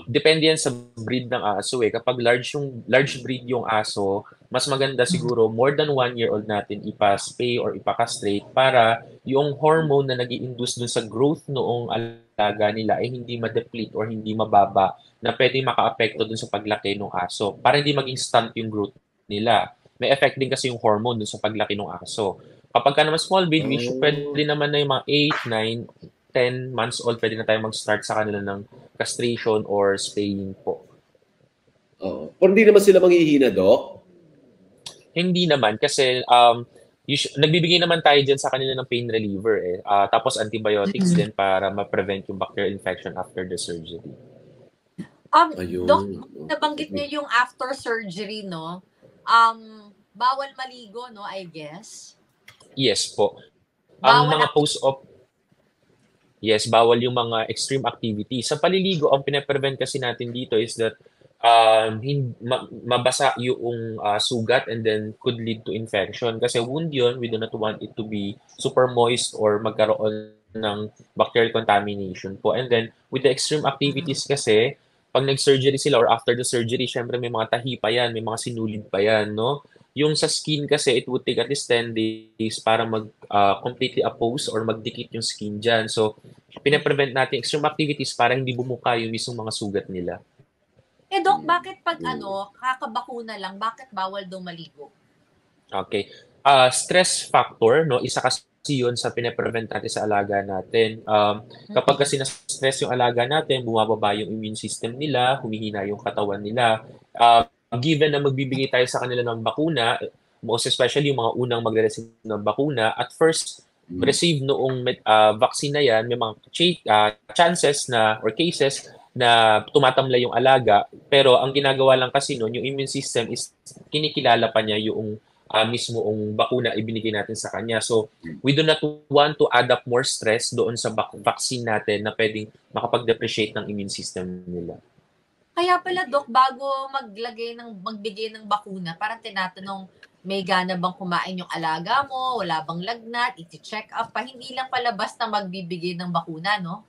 depende yan sa breed ng aso eh. Kapag large breed yung aso, mas maganda siguro more than 1 year old natin ipa-spay or ipa-castrate para yung hormone na nag-i-induce dun sa growth noong alaga nila ay hindi ma-deplete or hindi mababa na pwedeng maka-apekto dun sa paglaki ng aso para hindi maging stunt yung growth nila. May effect din kasi yung hormone dun sa paglaki ng aso. Kapag ka naman small breed, pwede naman na yung mga 8, 9, 10 months old, pwede na tayo mag-start sa kanila ng castration or spaying po. Pero hindi naman sila manghihina, Doc? Hindi naman kasi nagbibigay naman tayo dyan sa kanila ng pain reliever eh. Tapos antibiotics din para ma-prevent yung bacterial infection after the surgery. Doc, nabanggit niyo yung after surgery, no? Bawal maligo, no, I guess? Yes po. Ang mga post-op, yes, bawal yung mga extreme activity. Sa paliligo, ang pinaprevent kasi natin dito is that mabasa yung sugat and then could lead to infection. Kasi wound yun, we do not want it to be super moist or magkaroon ng bacterial contamination po. And then, with the extreme activities kasi, pag nag-surgery sila or after the surgery, syempre may mga tahi pa yan, may mga sinulid pa yan, no? Yung sa skin kasi, it would take at least 10 days para completely oppose or magdikit yung skin dyan. So, pinaprevent natin extreme activities para hindi bumuka yung mismong mga sugat nila. Doc, bakit pag kakabakuna lang, bakit bawal daw maligo? Okay. Stress factor, no? Isa kasi yun sa pinaprevent natin sa alaga natin. Kapag kasi na-stress yung alaga natin, bumababa yung immune system nila, humihina yung katawan nila. Given na magbibigay tayo sa kanila ng bakuna, most especially yung mga unang magre-receive ng bakuna, at first, receive noong vaccine na yan, may mga chances na or cases na tumatamlay yung alaga, pero ang ginagawa lang kasi noon, yung immune system is kinikilala pa niya yung mismoong bakuna ibinigay natin sa kanya. So, we do not want to add up more stress doon sa vaccine natin na pwedeng makapag-depreciate ng immune system nila. Kaya pala, Doc, bago magbigay ng bakuna, parang tinatanong, may gana bang kumain yung alaga mo, wala bang lagnat, iti-check up pa, hindi lang pala basta magbibigay ng bakuna, no?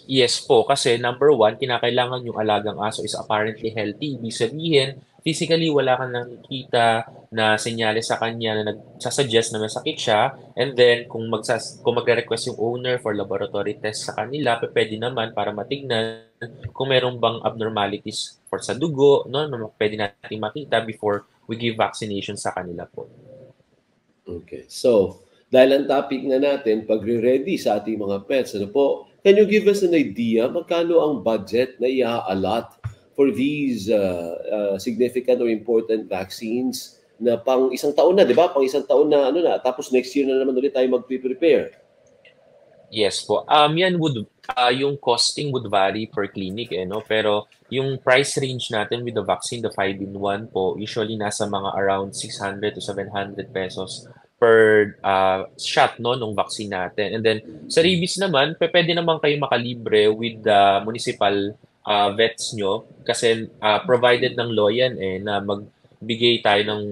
Yes po, kasi number 1, kinakailangan yung alagang aso is apparently healthy. Ibig sabihin, physically wala kang nakikita na senyales sa kanya na nagsasuggest na may sakit siya. And then, kung magre-request yung owner for laboratory test sa kanila, pwede naman para matignan kung meron bang abnormalities for sa dugo, no, na pwede natin makita before we give vaccination sa kanila po. Okay. So, dahil ang topic na natin, pagre-ready sa ating mga pets, ano po, can you give us an idea magkano ang budget na i-allot for these significant or important vaccines na pang isang taon na, di ba? Pang isang taon na, tapos next year na naman ulit tayo mag-prepare. Yes po. Yung costing would vary per clinic, no? Pero yung price range natin with the vaccine, the 5-in-1 po, usually nasa mga around 600 to 700 pesos per shot, no, nung vaccine natin. And then, sa rabies naman, pwede naman kayo makalibre with the municipal vets nyo kasi provided ng law yan na magbigay tayo ng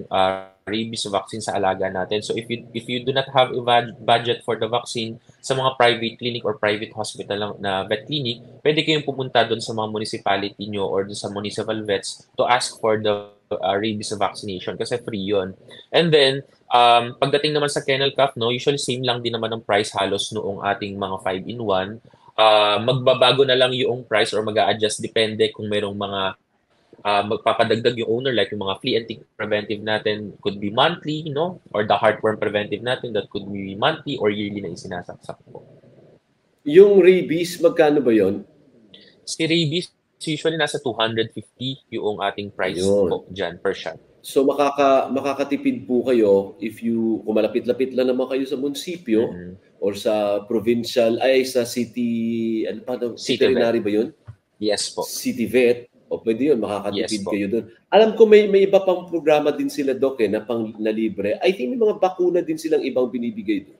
rabies vaccine sa alaga natin. So, if you do not have a budget for the vaccine sa mga private clinic or private hospital na vet clinic, pwede kayong pumunta doon sa mga municipality nyo or doon sa municipal vets to ask for the rabies vaccination kasi free yun. And then, pagdating naman sa kennel cough, no, usually same lang din naman ang price halos noong ating mga 5-in-1. Magbabago na lang yung price or mag-a-adjust depende kung merong mga magpapadagdag yung owner like yung mga flea and tick preventive natin could be monthly, no? Or the heartworm preventive natin that could be monthly or yearly na isinasaksak po. Yung rabies, magkano ba yon? Si rabies, usually nasa 250 yung ating price po dyan per shot. So makakatipid po kayo if you kumalapit-lapit lang naman kayo sa munisipyo or sa provincial sa city veterinary ba 'yun? Yes po. City vet o pwede 'yun makakatipid kayo doon. Alam ko may iba pang programa din sila Doc na na libre. I think may mga bakuna din silang ibang binibigay doon.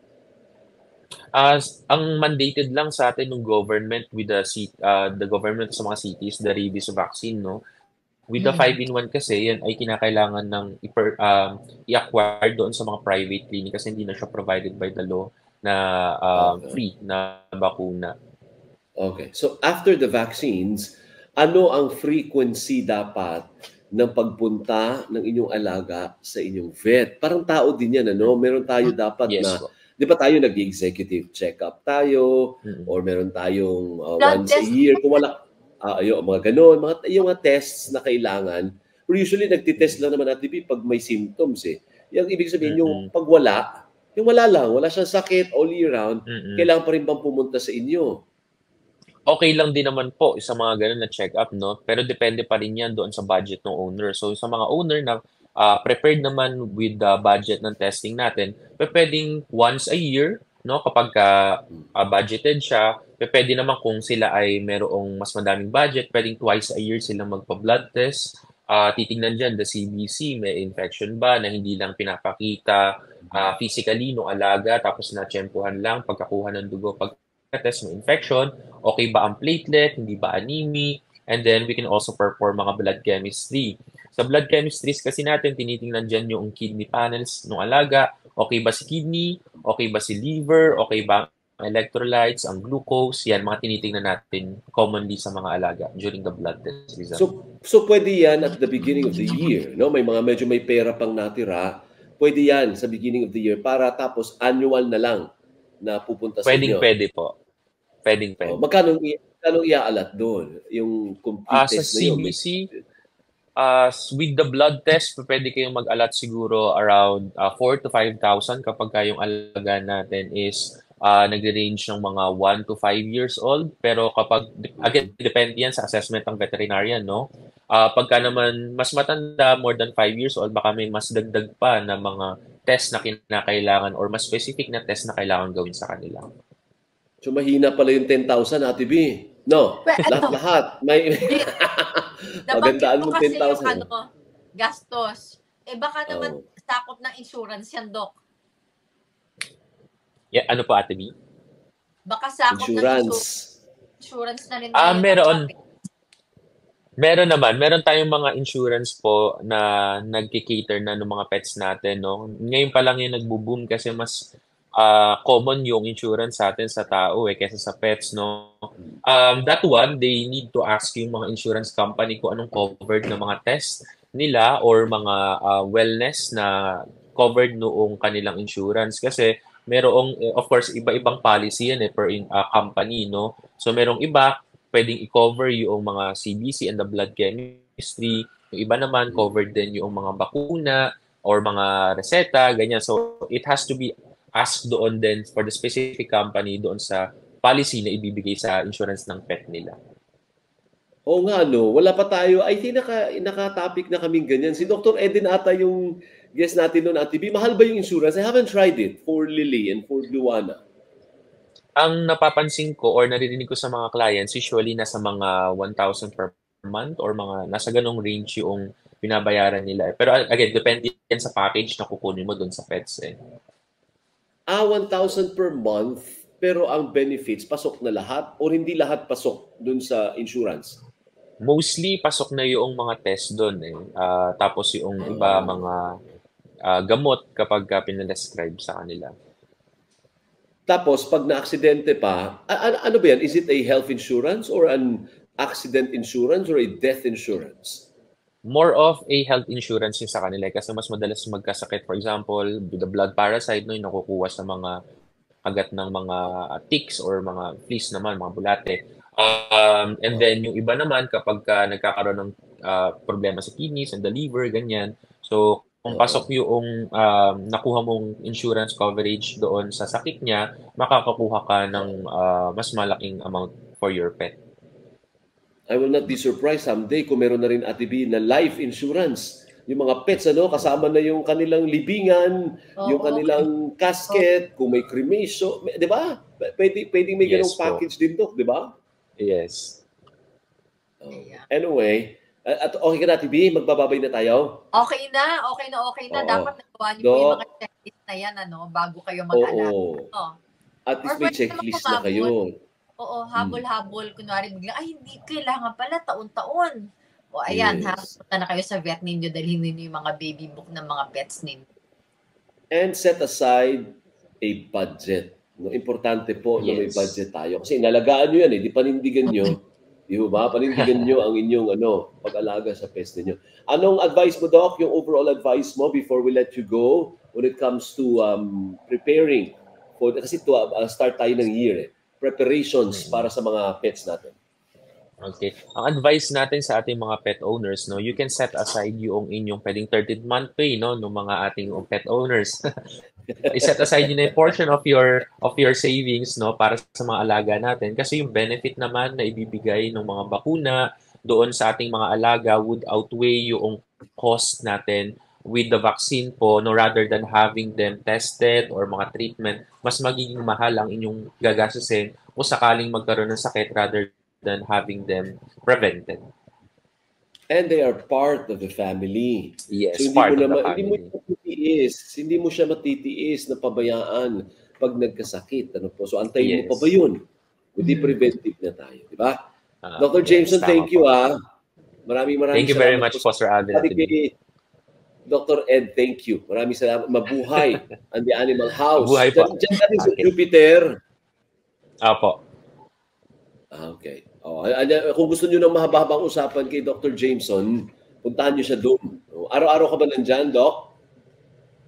Ang mandated lang sa atin ng government with the government sa mga cities, the rabies vaccine, no? With the 5-in-1 kasi, yan ay kinakailangan ng i-acquire doon sa mga private clinic kasi hindi na siya provided by the law na free na bakuna. Okay. So after the vaccines, ano ang frequency dapat ng pagpunta ng inyong alaga sa inyong vet? Parang tao din yan, ano? Meron tayo dapat Yes, na, po. di ba tayo nag-executive check-up tayo, or meron tayong once a year, kung wala, mga ganun, yung mga tests na kailangan. Pero usually, nagtitest lang naman natin pag may symptoms eh. Yung ibig sabihin, yung pag wala, yung wala lang, wala siyang sakit all year round, kailangan pa rin bang pumunta sa inyo? Okay lang din naman po sa mga ganun na check-up, no? Pero depende pa rin yan doon sa budget ng owner. So, sa mga owner na prepared naman with the budget ng testing natin, pwedeng once a year, no? Kapag budgeted siya, pwede naman kung sila ay merong mas madaming budget, pwedeng twice a year silang magpa-blood test. Titingnan dyan, the CBC, may infection ba na hindi lang pinapakita physically no alaga, tapos na-tsempuhan lang pagkakuha ng dugo, pag-test ng infection, okay ba ang platelet, hindi ba anemia, and then we can also perform mga blood chemistry. Sa blood chemistries kasi natin, tinitingnan dyan yung kidney panels ng alaga, okay ba si kidney, okay ba si liver, okay ba electrolytes, ang glucose, yan, mga tinitingnan natin commonly sa mga alaga during the blood test result. So pwede yan at the beginning of the year, no? May mga medyo may pera pang natira, pwede yan sa beginning of the year para tapos annual na lang na pupunta sa inyo. Pwede po. Pwede. Magkano iaalat doon? Yung complete test sa CBC, with the blood test, pwede kayong mag-alat siguro around 4,000 to 5,000 kapag kayong alaga natin is nagre-range ng mga 1 to 5 years old. Pero kapag, again, depende yan sa assessment ng veterinarian, no? Pagka naman mas matanda, more than 5 years old, baka may mas dagdag pa na mga test na kinakailangan or mas specific na test na kailangan gawin sa kanila. So mahina pala yung 10,000, Ate B. No, lahat. May magandaan mo 10,000. Gastos. Baka naman sakop ng insurance yan, Doc. Yeah, ano po, Ate B? Baka sakop ng insurance na rin. Meron naman. Meron tayong mga insurance po na nagki-cater na ng mga pets natin, no? Ngayon pa lang yung nagbo-boom kasi mas common yung insurance sa atin sa tao kaysa sa pets, no? That one, they need to ask yung mga insurance company kung anong covered na mga test nila or mga wellness na covered noong kanilang insurance. Kasi merong, of course, iba-ibang policy yan per company, no? So merong iba, pwedeng i-cover yung mga CBC and the blood chemistry. Yung iba naman, covered din yung mga bakuna or mga reseta, ganyan. So it has to be asked doon din for the specific company doon sa policy na ibibigay sa insurance ng pet nila. Oo nga, no? Wala pa tayo. I think naka-topic na kaming ganyan. Si Dr. Eden ata yung guest natin noon, Ate B. Mahal ba yung insurance? I haven't tried it for Lily and for Luana. Ang napapansin ko or naririnig ko sa mga clients, usually nasa mga 1,000 per month or mga nasa ganong range yung binabayaran nila. Pero again, depende yan sa package na kukunin mo doon sa pets. 1,000 per month, pero ang benefits, pasok na lahat o hindi lahat pasok doon sa insurance? Mostly, pasok na yung mga test doon. Tapos yung iba, mga gamot kapag pinadescribe sa kanila. Tapos, pag na-aksidente pa, ano ba yan? Is it a health insurance or an accident insurance or a death insurance? More of a health insurance yung sa kanila kasi mas madalas magkasakit. For example, the blood parasite, no, yung nakukuha sa mga agat ng mga ticks or mga fleas naman, mga bulate. And then yung iba naman kapag nagkakaroon ng problema sa kidneys and the liver, ganyan. So kung pasok yung nakuha mong insurance coverage doon sa sakit niya, makakakuha ka ng mas malaking amount for your pet. I will not be surprised someday kung meron na rin, Ate B, na life insurance. Yung mga pets, kasama na yung kanilang libingan, yung kanilang casket, kung may cremation, di ba? Pwedeng may ganong package din to, di ba? Yes. Anyway, at okay ka na, Ate B? Magbababay na tayo? Okay na. Dapat nagawa niyo po yung mga checklist na yan, bago kayo mag-alala. At least may checklist na kayo. Oo, habol-habol. Kunwari biglang, ay hindi, kailangan pala taon-taon. O ayan, Yes. punta na kayo sa vet ninyo, dalhin ninyo yung mga baby book ng mga pets ninyo. And set aside a budget. No, importante po na may Yes. budget tayo. Kasi inalagaan nyo yan eh. Di panindigan nyo. Di ba? Panindigan nyo ang inyong pag-alaga sa pets ninyo. Anong advice mo, Doc? Yung overall advice mo before we let you go when it comes to preparing for, kasi start tayo ng year eh. Preparations para sa mga pets natin. Okay. Ang advice natin sa ating mga pet owners, no, you can set aside yung inyong pwedeng 13th month pay, no, ng mga ating pet owners. I-set aside yun a portion of your savings, no, para sa mga alaga natin kasi yung benefit naman na ibibigay ng mga bakuna doon sa ating mga alaga would outweigh yung cost natin with the vaccine po, no, rather than having them tested or mga treatment, mas magiging mahal ang inyong gagastusin kung sakaling magkaroon ng sakit rather than having them prevented. And they are part of the family. Yes, So part of the family. Hindi mo siya matitiis na pabayaan pag nagkasakit. Ano po? So antayin mo Yes. pa ba yun? Kundi preventive na tayo. Di ba? Dr. Yes, Jameson, tama thank you po. Maraming Thank you very salamat much po, Sir Alvin. Pati kay Dr. Ed, thank you. Maraming salamat. Mabuhay ang The Animal House. Mabuhay po. Diyan natin sa Okay. Jupiter. Apo. Okay. Kung gusto niyo ng mahaba-habang usapan kay Dr. Jameson, puntahan niyo siya doon. Araw-araw ka ba nandyan, Doc?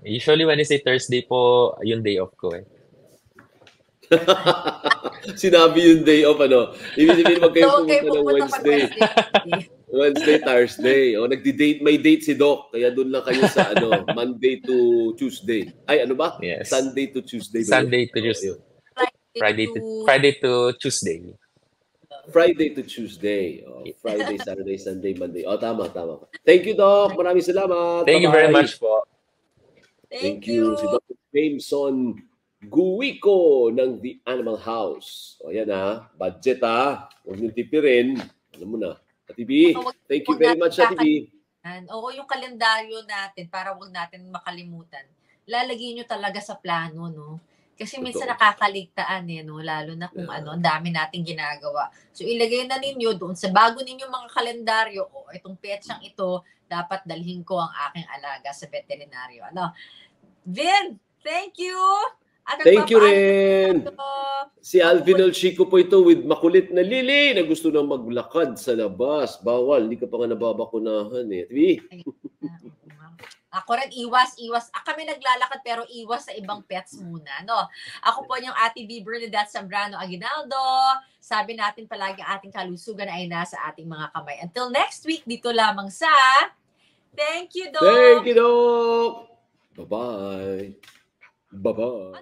Usually Wednesday, Thursday po, yung day off ko eh. Sinabi yung day off, Ibig sabihin, wag kayo So, okay, pumunta ng pupunta pag Wednesday. Wednesday. Wednesday, Thursday. Nagdi-date, may date si Doc. Kaya doon lang kayo sa Monday to Tuesday. Ay, ano ba? Yes. Sunday to Tuesday. ba yun? Sunday to Tuesday. Yun. Friday to Tuesday. Friday to Tuesday. Friday, Saturday, Sunday, Monday. Tama. Thank you, Doc. Maraming salamat. Thank you very Bye-bye. much po. Thank you. Si Dr. Jameson Guico ng The Animal House. Ayan budget Huwag niyong tipirin. Alam mo na. Ate B, thank you very much, Ate B. Oo, yung kalendaryo natin, para wag natin makalimutan. Lalagyan nyo talaga sa plano, no? Kasi minsan nakakaligtaan no? Lalo na kung ang dami nating ginagawa. So ilagay na ninyo doon sa bago ninyong mga kalendaryo, itong petsang ito, dapat dalhin ko ang aking alaga sa veterinaryo. Vin, thank you! Thank you rin. Si Alvin Chico po ito with makulit na Lily na gusto nang maglakad sa labas. Bawal, hindi ka pa nga nababakunahan eh. Ako rin, iwas. Kami naglalakad pero iwas sa ibang pets muna. Ako po yung Ate B. Bernadette Zambrano Aguinaldo. Sabi natin palagi ating kalusugan ay nasa ating mga kamay. Until next week, dito lamang sa Thank you, Doc! Thank you, Doc! Bye-bye. Bye-bye.